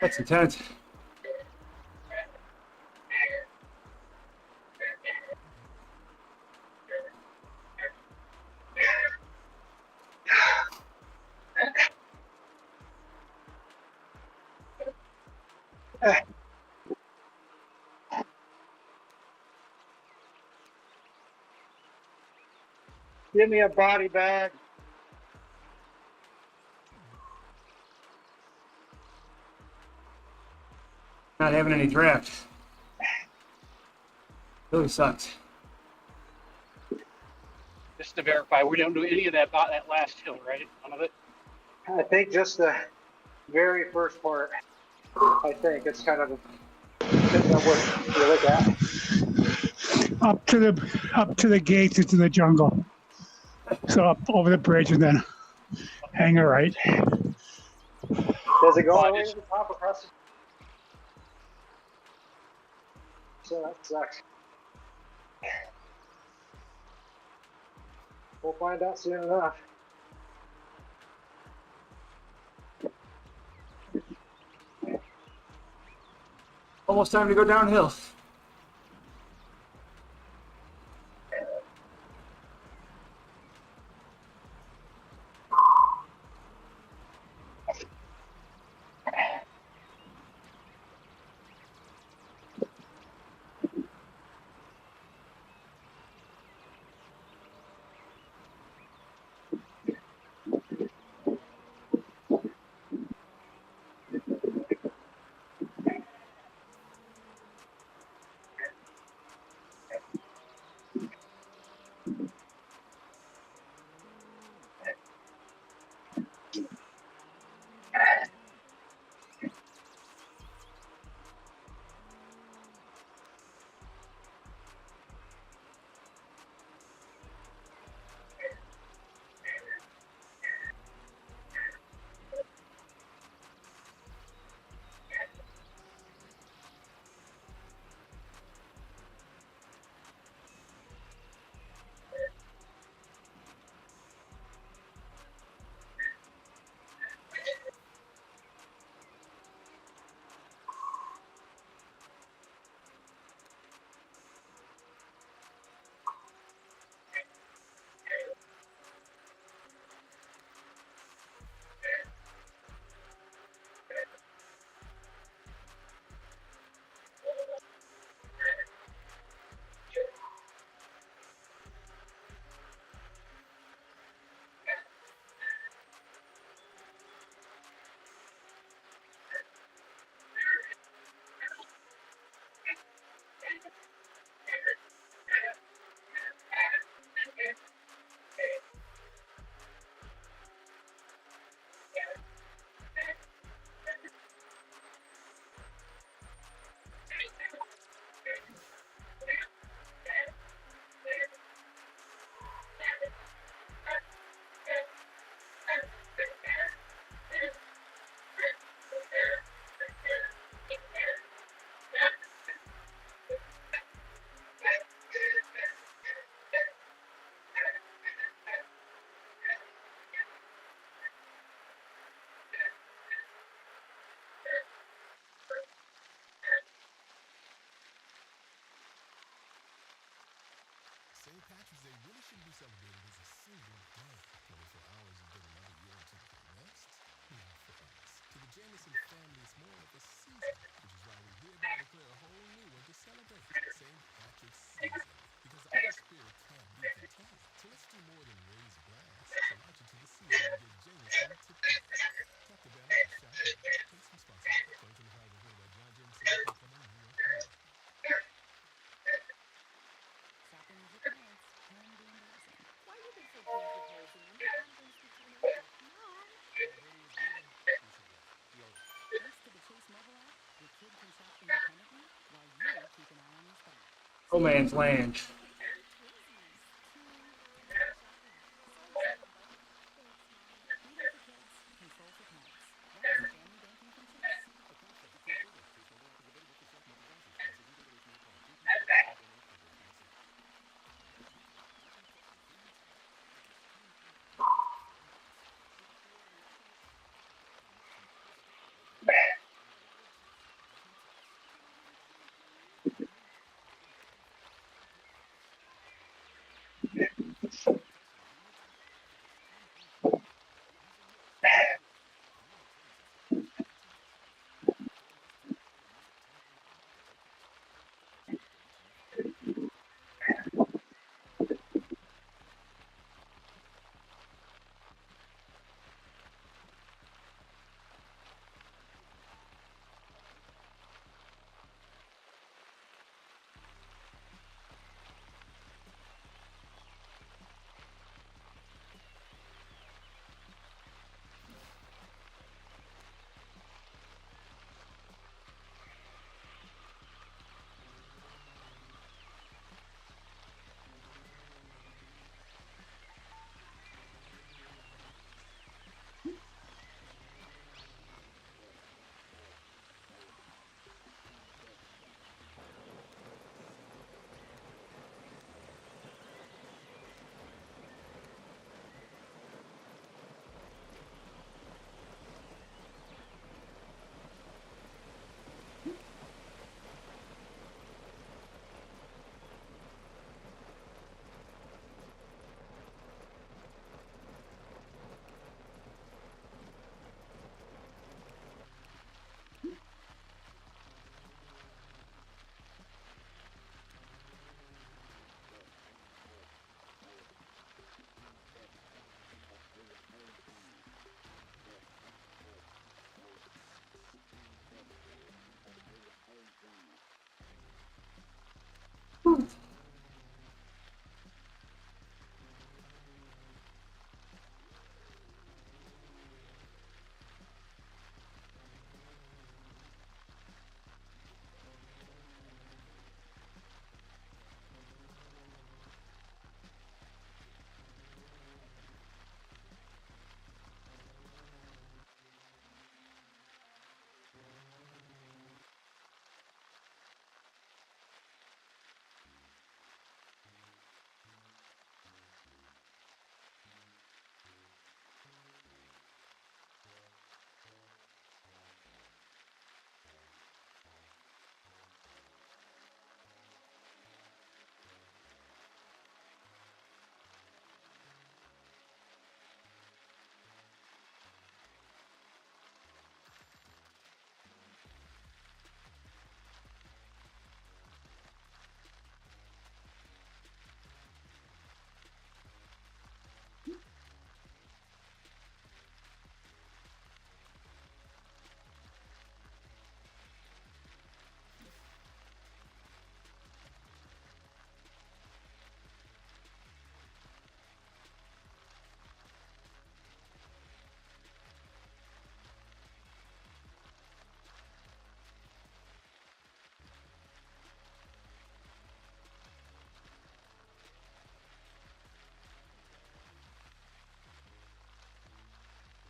That's intense. Give me a body bag. Not having any draft. Really sucks. Just to verify, we don't do any of that last hill, right? None of it? I think just the very first part. I think it's kind of depends on what you look at. up to the gates into the jungle. So up over the bridge and then hang a right. Does it go all the way to the top across the? So that sucks. We'll find out soon enough. Almost time to go downhill. St. Patrick's Day really shouldn't be celebrated as a single day. 24 hours and then another year into the next. Not for us. To the Jameson family, it's more of a season, which is why we hereby declare a whole new one to celebrate St. Patrick's season. Because our spirit can't be contained. So let's do more than raise glass. So launch into the season and get Jameson tipped. Tap the banner and shout out. Take some sponsors. 2025 is written by John Jameson, Epic KOM, New York, New York. Shopping with your parents can be embarrassing. Why you think so pleased with Halsey? I'm going to speak to the neighbor. Come on. Thanks to the Chase mobile app, your kid can shop independently while you keep an eye on your spouse. Oh man's land. Freedom for kids, control for parents. That's family banking from Chase.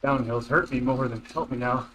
Downhills hurt me more than help me now.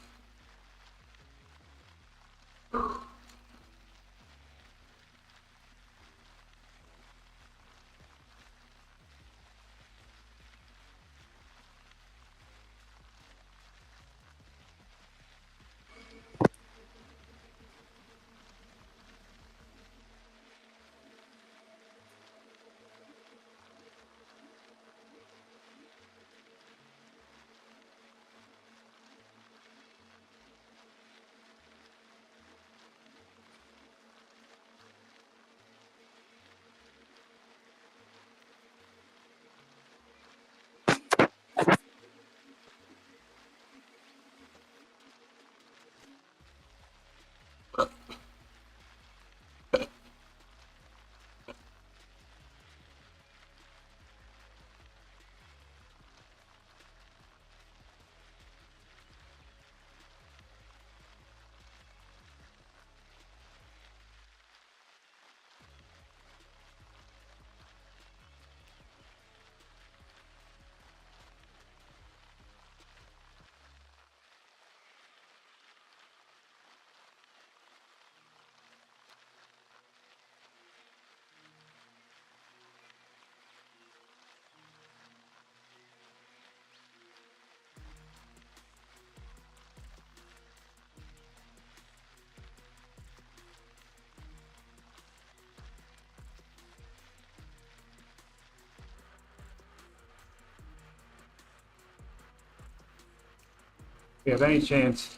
If you have any chance,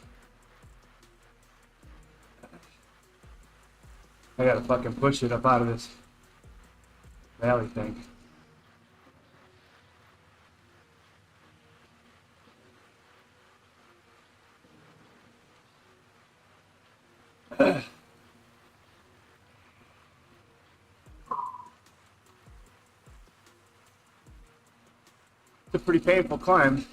I gotta fucking push it up out of this valley thing. It's a pretty painful climb.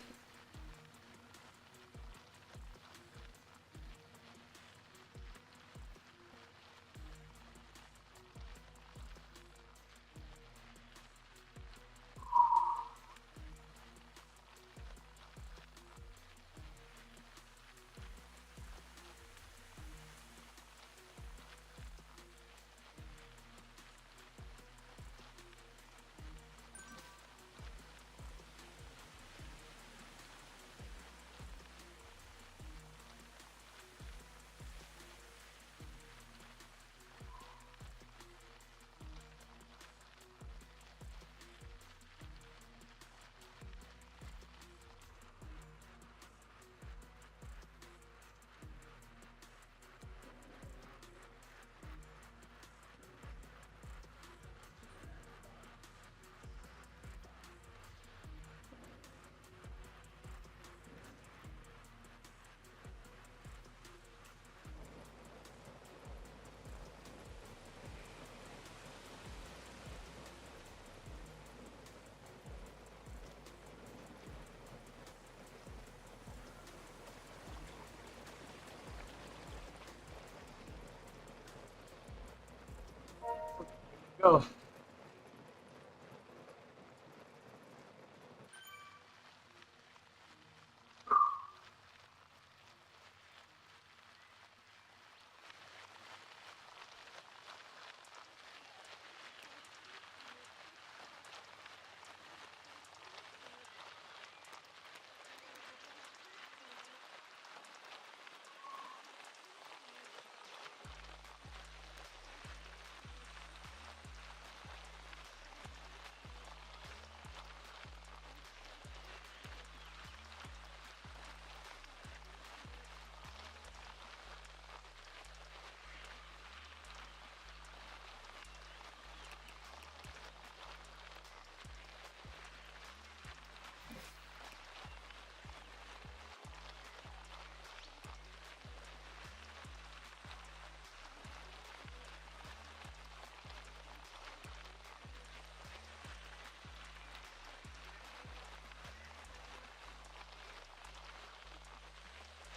Go.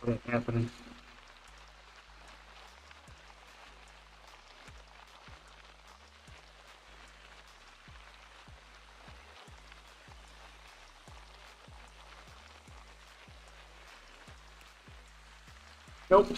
What ain't happening? Nope.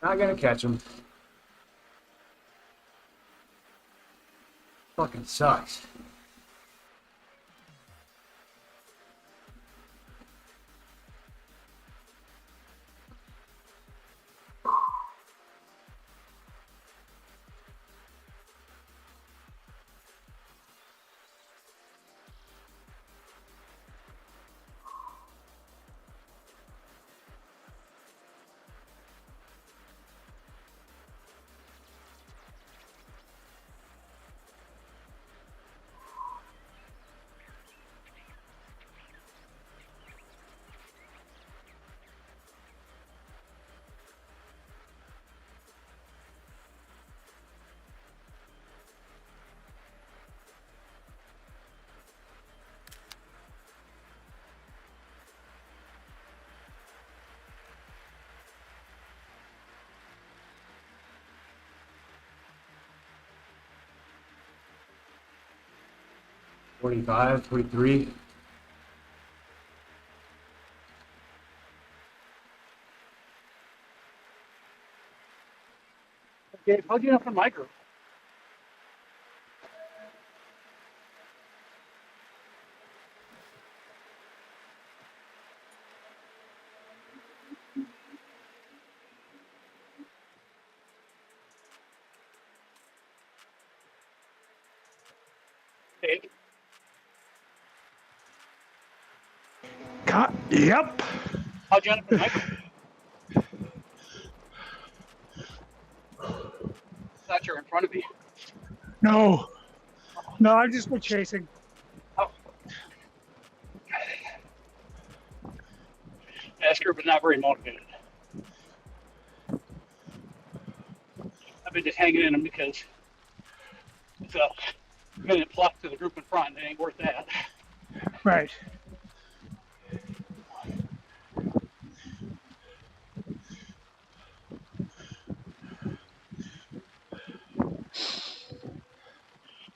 Not gonna catch him. Fucking sucks. $45, $43. Okay, how'd you know from my group? Dave, Yep. how'd you know from my group? Thought you were in front of me. No. No, I just was chasing. Oh. This group is not very motivated. I've been just hanging in them because it's a minute plus to the group in front. It ain't worth that. Right.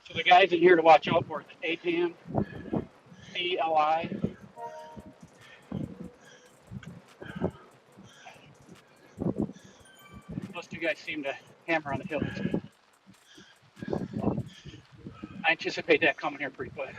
So the guys in here to watch out for is ATAM, CLI. Those two guys seem to hammer on the hills. I anticipate that coming here pretty quick.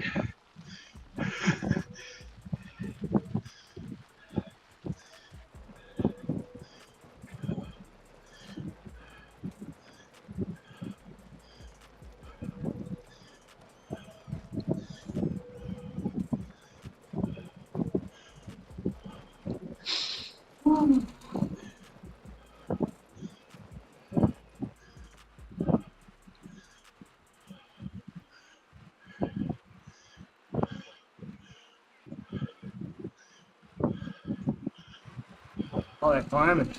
All that climbing.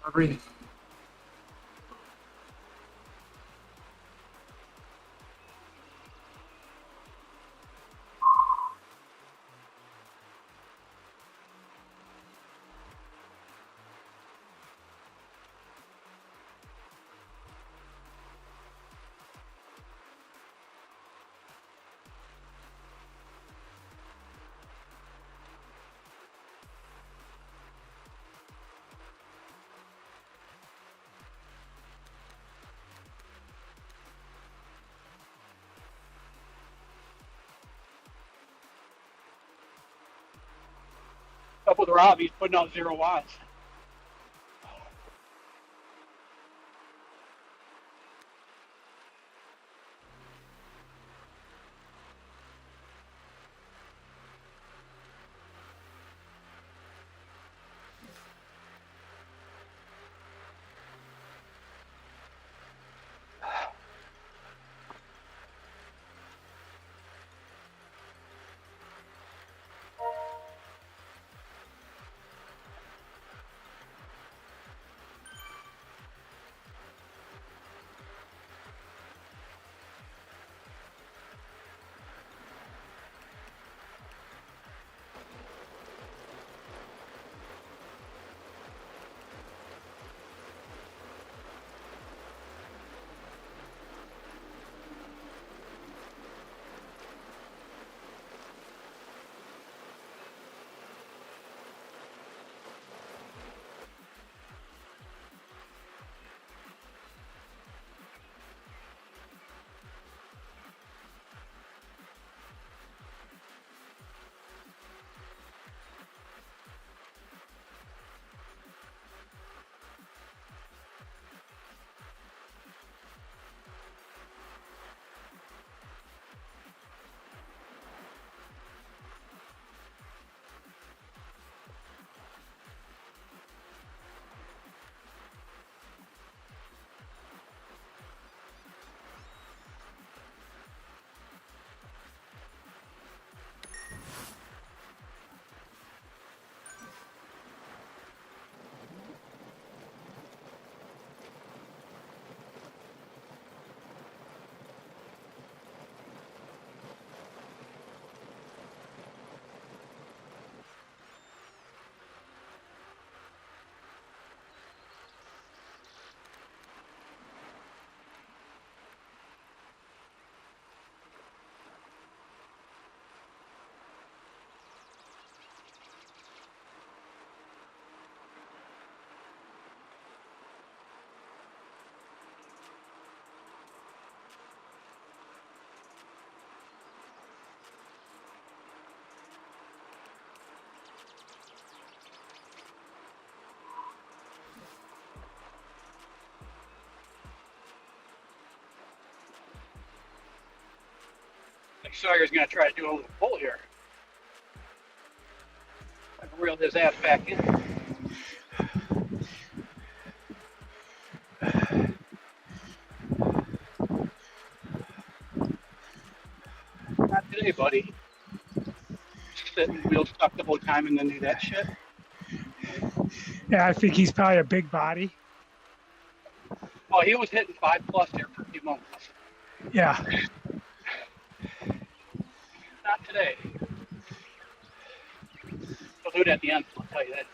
recovery. Up with Rob, he's putting out 0 watts. Like Sawyer's going to try to do a little pull here. I've reeled his ass back in. Not today, buddy. Sit and wheel stuck the whole time and then do that shit. Yeah, I think he's probably a big body. Oh, he was hitting 5+ here for a few months. Yeah. Not today. He'll do it at the end, I'll tell you that.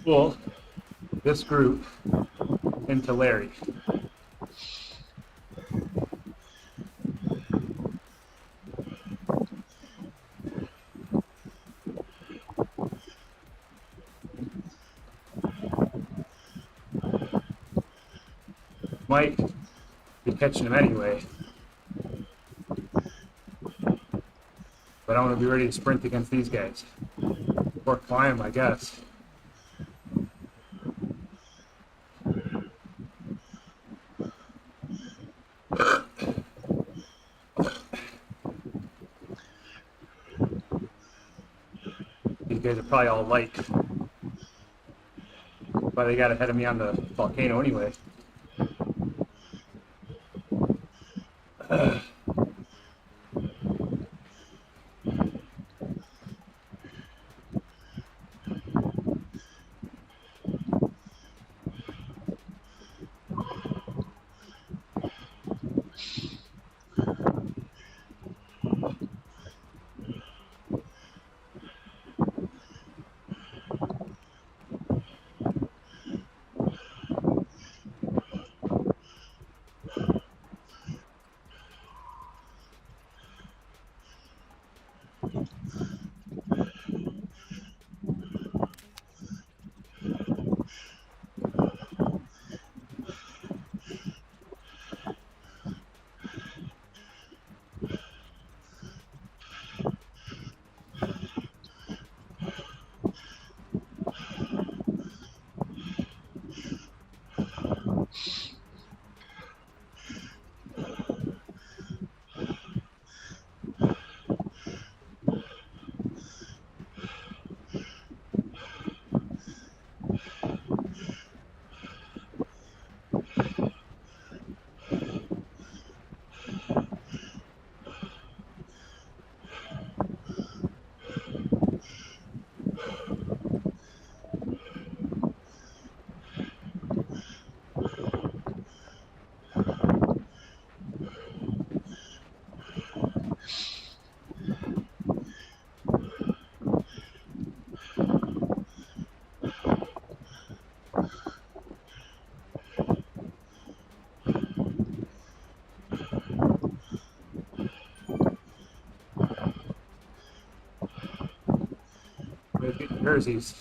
Well, this group into Larry. Might be catching him anyway. But I want to be ready to sprint against these guys. Or climb, I guess. These guys are probably all light. But they got ahead of me on the volcano anyway. Jerseys.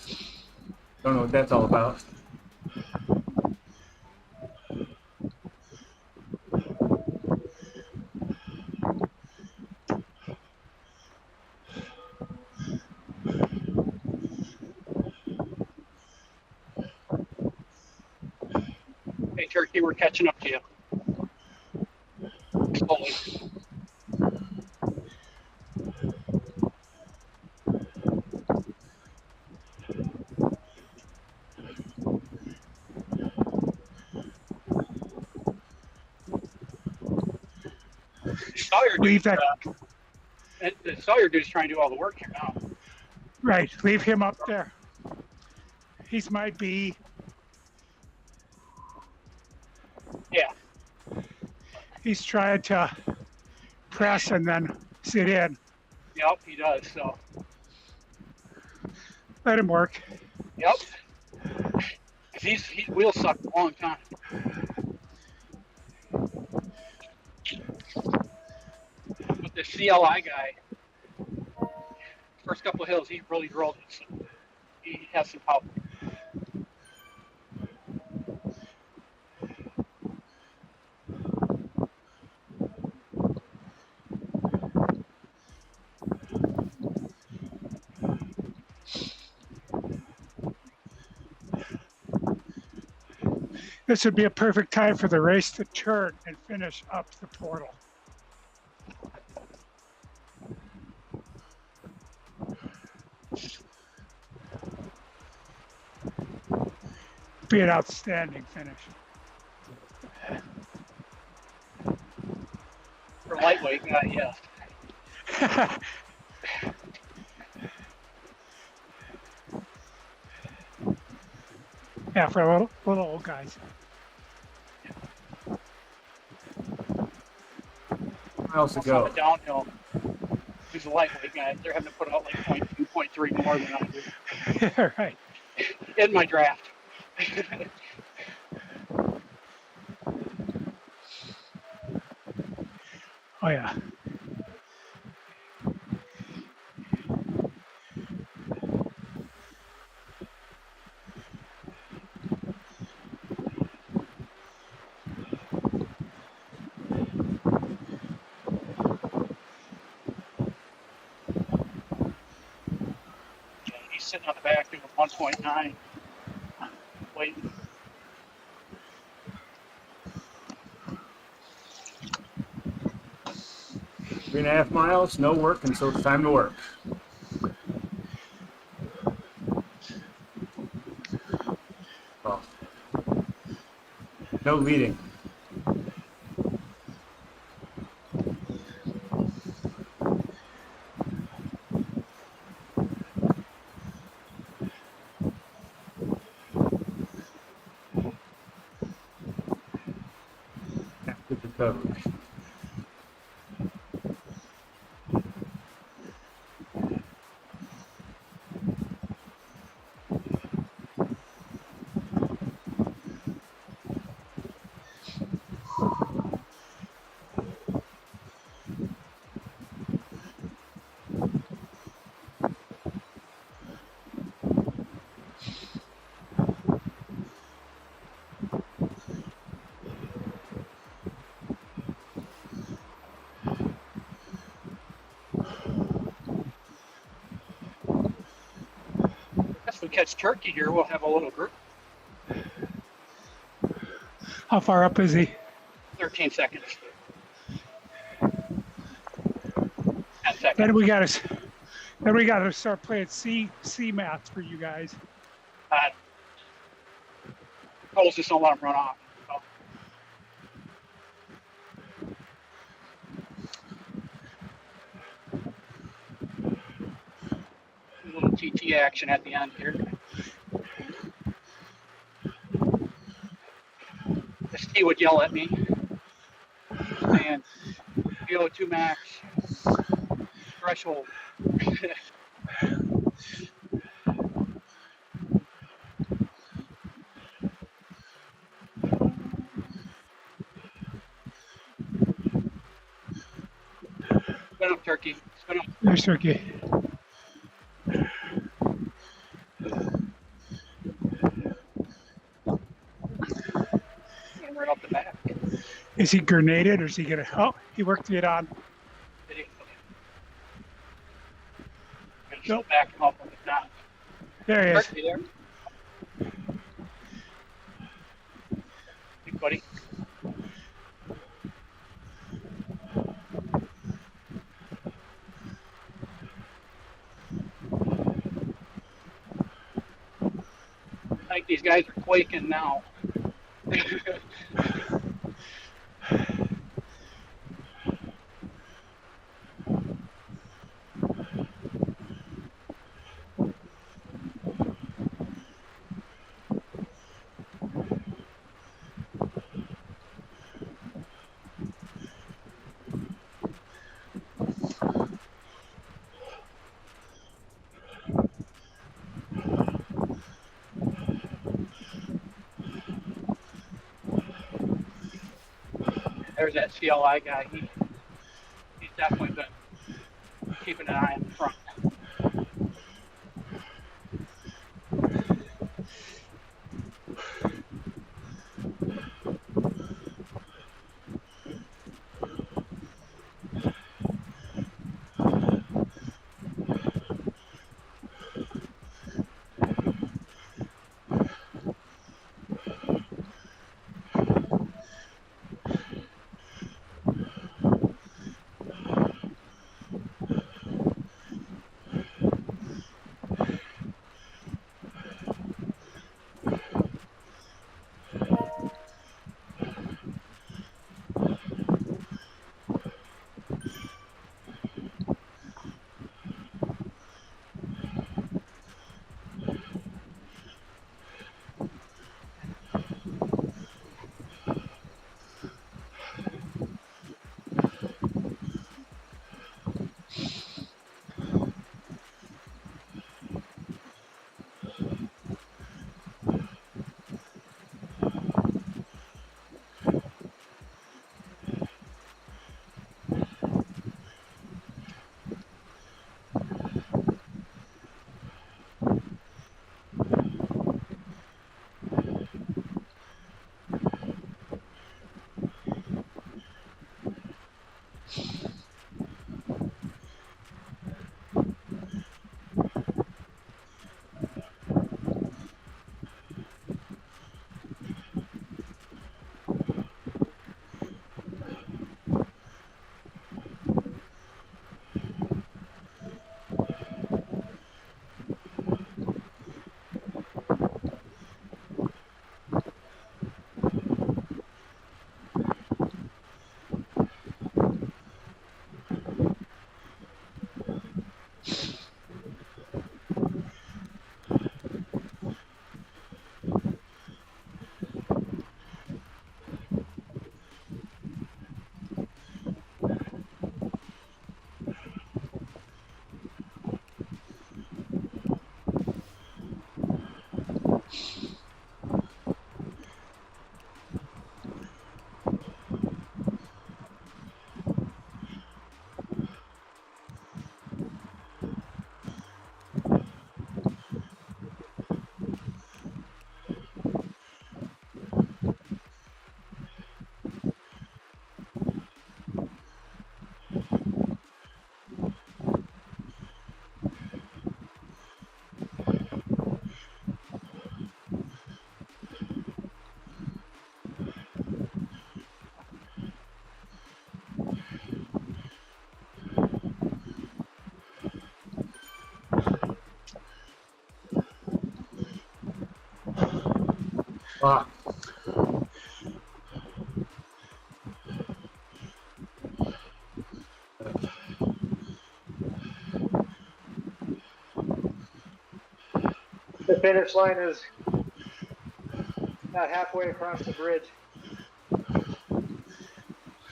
Don't know what that's all about. Hey, Turkey, we're catching up to you. Slowly. Sawyer Leave dude's, that. The Sawyer dude's trying to do all the work here now. Right. Leave him up there. He's my B. Yeah. He's trying to press and then sit in. Yep, he does. So. Let him work. Yep. He's wheel sucked a long time. But the CLI guy, first couple of hills, he really drilled it. So he has some help. This would be a perfect time for the race to turn and finish up the portal. Be an outstanding finish. For lightweight, yes. Yeah, for little old guys. Miles to Also on go. the downhill, he's a lightweight guy. They're having to put out like 0.2, 0.3 more than I do. Right. in my draft. Oh yeah. Yeah, he's sitting on the back doing 1.9, waiting. 3.5 miles, no work until it's time to work. Oh. No leading. Active recovery. If we catch turkey here, we'll have a little group. How far up is he? 13 seconds. 10 seconds. Then we gotta start playing C mats for you guys. Coles just don't let him run off. So. A little TT action at the end here. This T would yell at me, saying VO2 max threshold. Spin up, turkey. Spin up. There's turkey. Right off the back. Is he grenaded or is he gonna? Oh, he worked it on. Did he? Nope. Back him up if it's not. There he is. Turkey there. Hey, buddy. I think these guys are quaking now. There's that CLI guy. He's definitely been keeping an eye on the front. Fuck. The finish line is about halfway across the bridge.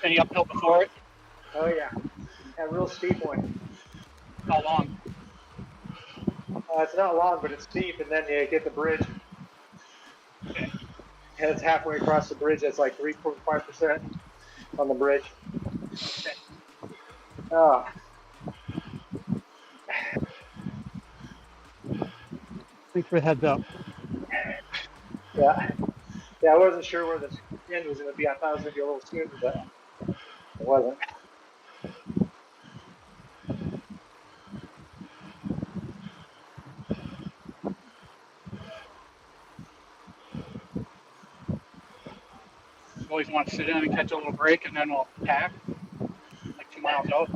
Any uphill before it? Oh yeah, that real steep one. How long? It's not long, but it's steep, and then you get the bridge, Okay. and it's halfway across the bridge. It's like 3.5% on the bridge. Oh, Thanks for the heads up. yeah. Yeah, I wasn't sure where the end was going to be. I thought it was going to be a little sooner, but it wasn't. You always want to sit in and catch a little break, and then we'll pack like 2 miles out.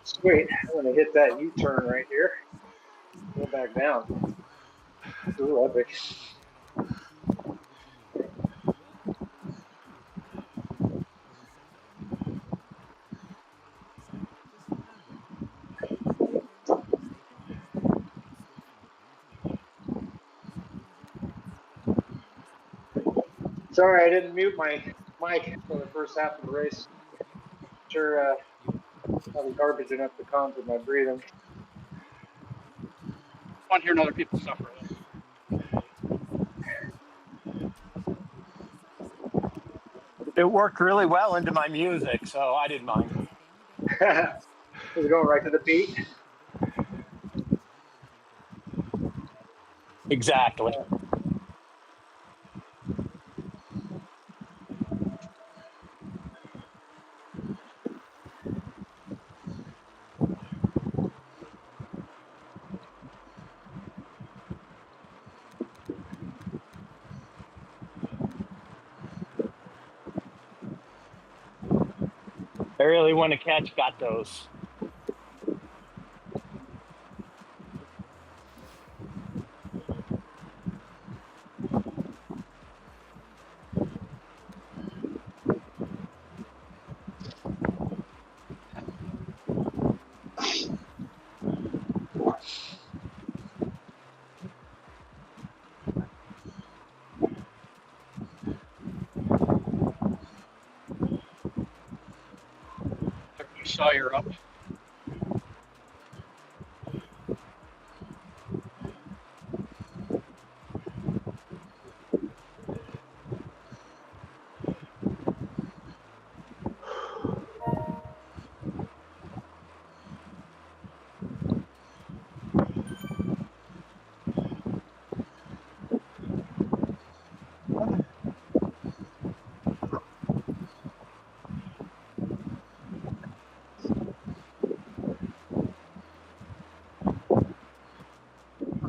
Sweet. I'm going to hit that U-turn right here. Go back down. Ooh, epic. Sorry, I didn't mute my mic for the first half of the race. Sure, I was garbage enough to come with my breathing. Fun hearing other people suffer. It worked really well into my music, so I didn't mind. Was it going right to the beat? Exactly. I really want to catch Gatos. You saw you're up.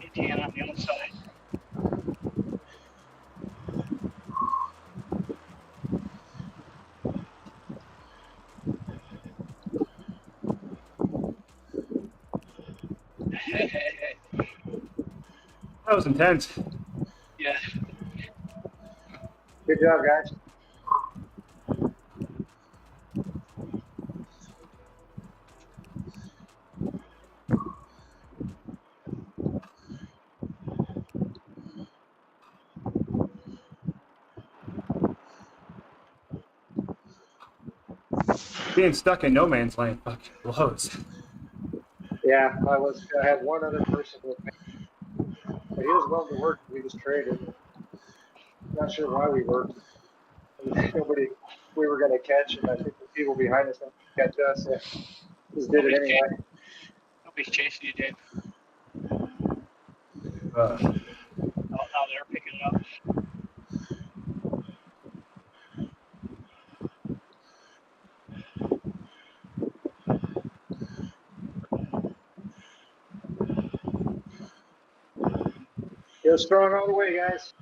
ATN on the outside. That was intense. Yeah. Good job, guys. Being stuck in no man's land fucking blows. Yeah, I had one other person with me, but he was willing to work. We just traded. Not sure why we worked. Nobody we were going to catch, and I think the people behind us wanted to catch us. So just did it anyway. Nobody's chasing you, Dave. Uh, Now they're picking it up. Go strong all the way, guys.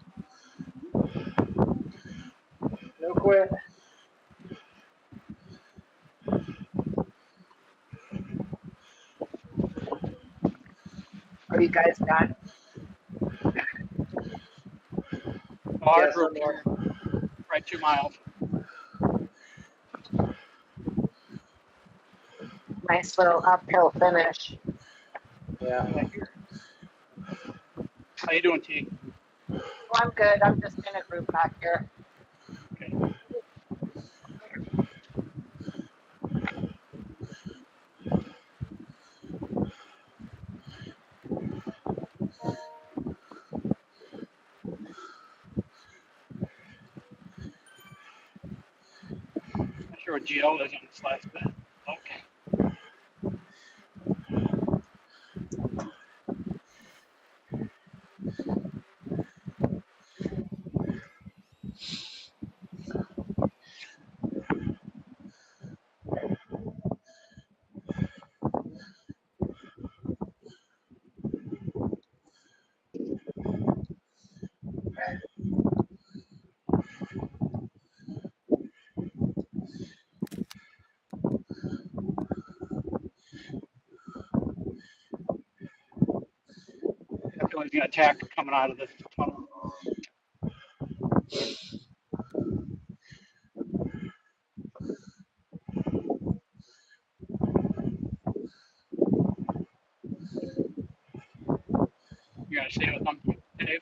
No quit. Are you guys done? Our Yes, group I'm here, right 2 miles. Nice little uphill finish. Yeah. How you doing, T? Oh, I'm good. I'm just in a group back here. Not sure what GL is on this last bit. Okay. Definitely gonna attack coming out of this tunnel. You gotta stay with them, Dave.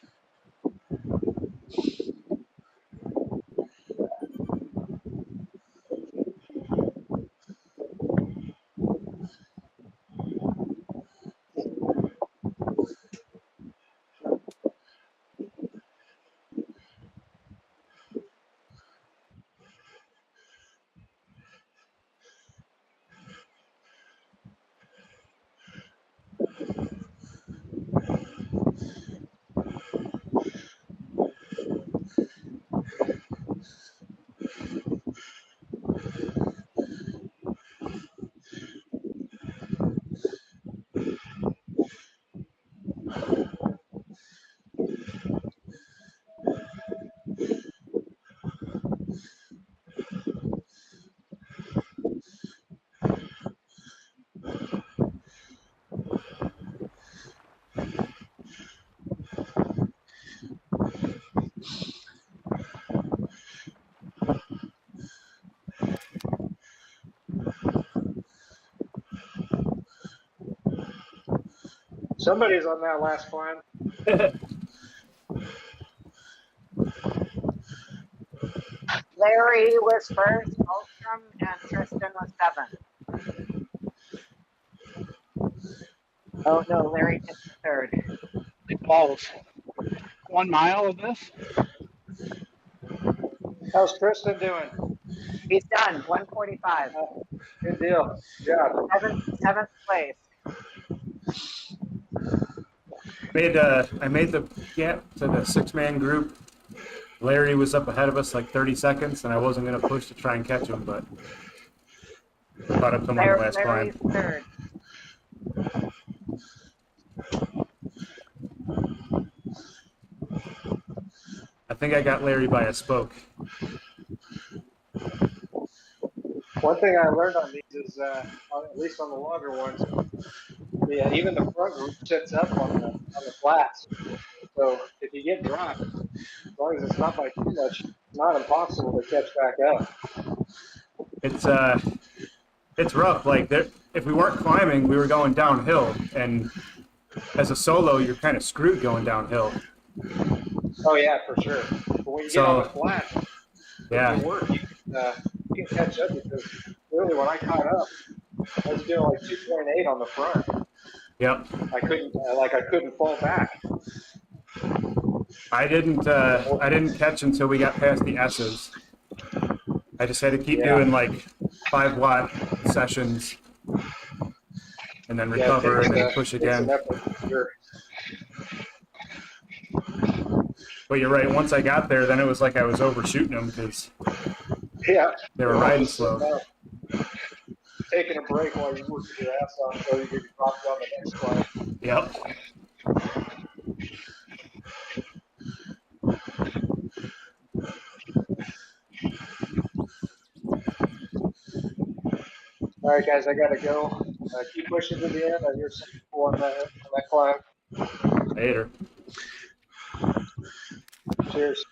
Somebody's on that last climb. Larry was first, Ultram, and Tristan was seventh. Oh no, Larry took the third. Big balls. 1 mile of this. How's Tristan doing? He's done. 145. Good deal. Yeah. Seventh place. I made the gap to the 6-man group. Larry was up ahead of us like 30 seconds, and I wasn't going to push to try and catch him, but caught up to him on the last Larry's climb. third. I think I got Larry by a spoke. One thing I learned on these is, at least on the longer ones, yeah, even the front group sits up on the flats. So if you get dropped, as long as it's not by too much, it's not impossible to catch back up. It's rough. Like if we weren't climbing, we were going downhill, and as a solo, you're kind of screwed going downhill. Oh yeah, for sure. But when you get on the flat, yeah, you work, you can catch up because really when I caught up, I was doing like 2.8 on the front. Yep. I couldn't fall back. I didn't catch until we got past the S's. I just had to keep doing like 5-watt sessions and then recover and then push again. But you're right, once I got there, then it was like I was overshooting them because they were riding slow. Taking a break while you work your ass off so you get dropped on the next climb. Yep. All right, guys, I gotta go. Keep pushing to the end. I hear some people on that climb. Later. Cheers.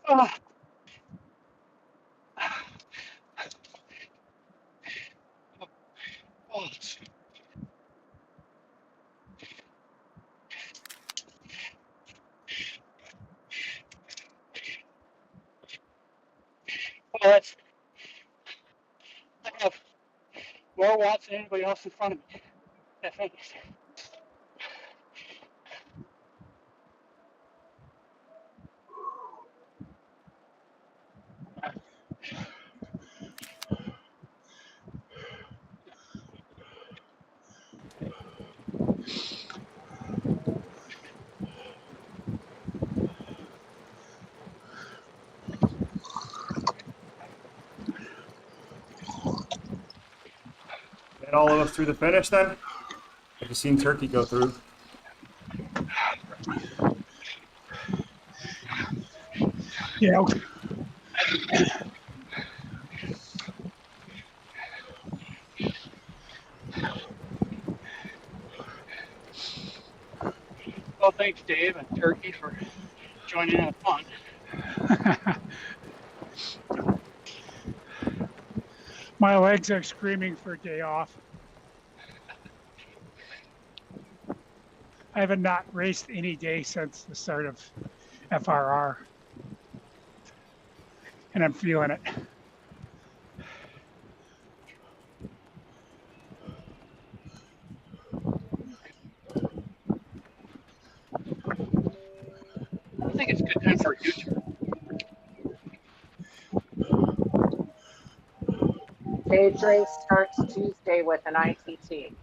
Oh, oh, that's, I have more watts than anybody else in front of me. I think. Get all of us through the finish then? Have you seen Turkey go through? Yeah. Well, thanks, Dave and Turkey, for joining in the fun. My legs are screaming for a day off. I haven't not raced any day since the start of FRR. And I'm feeling it. I think it's a good time for a U-turn. Stage race starts Tuesday with an ITT.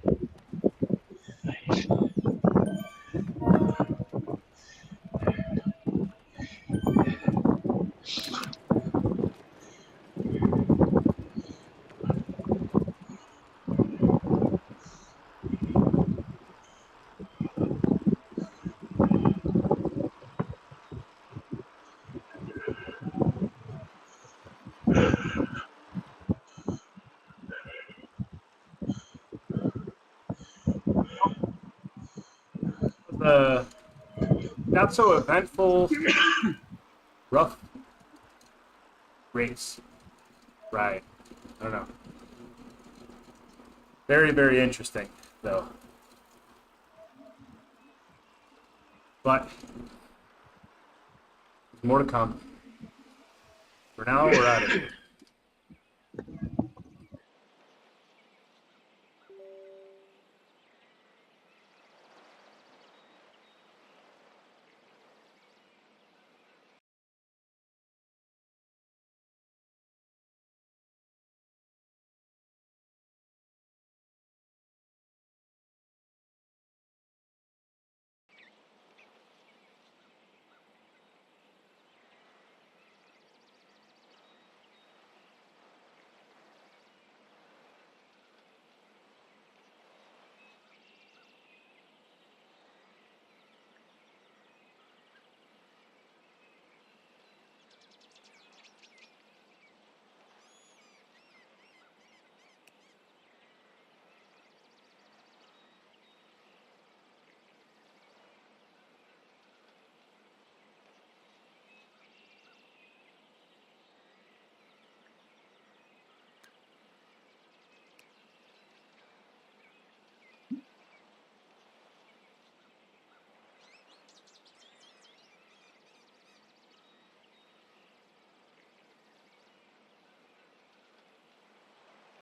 The not so eventful, rough race. Right. I don't know. Very, very interesting, though. But there's more to come. For now, we're out of here.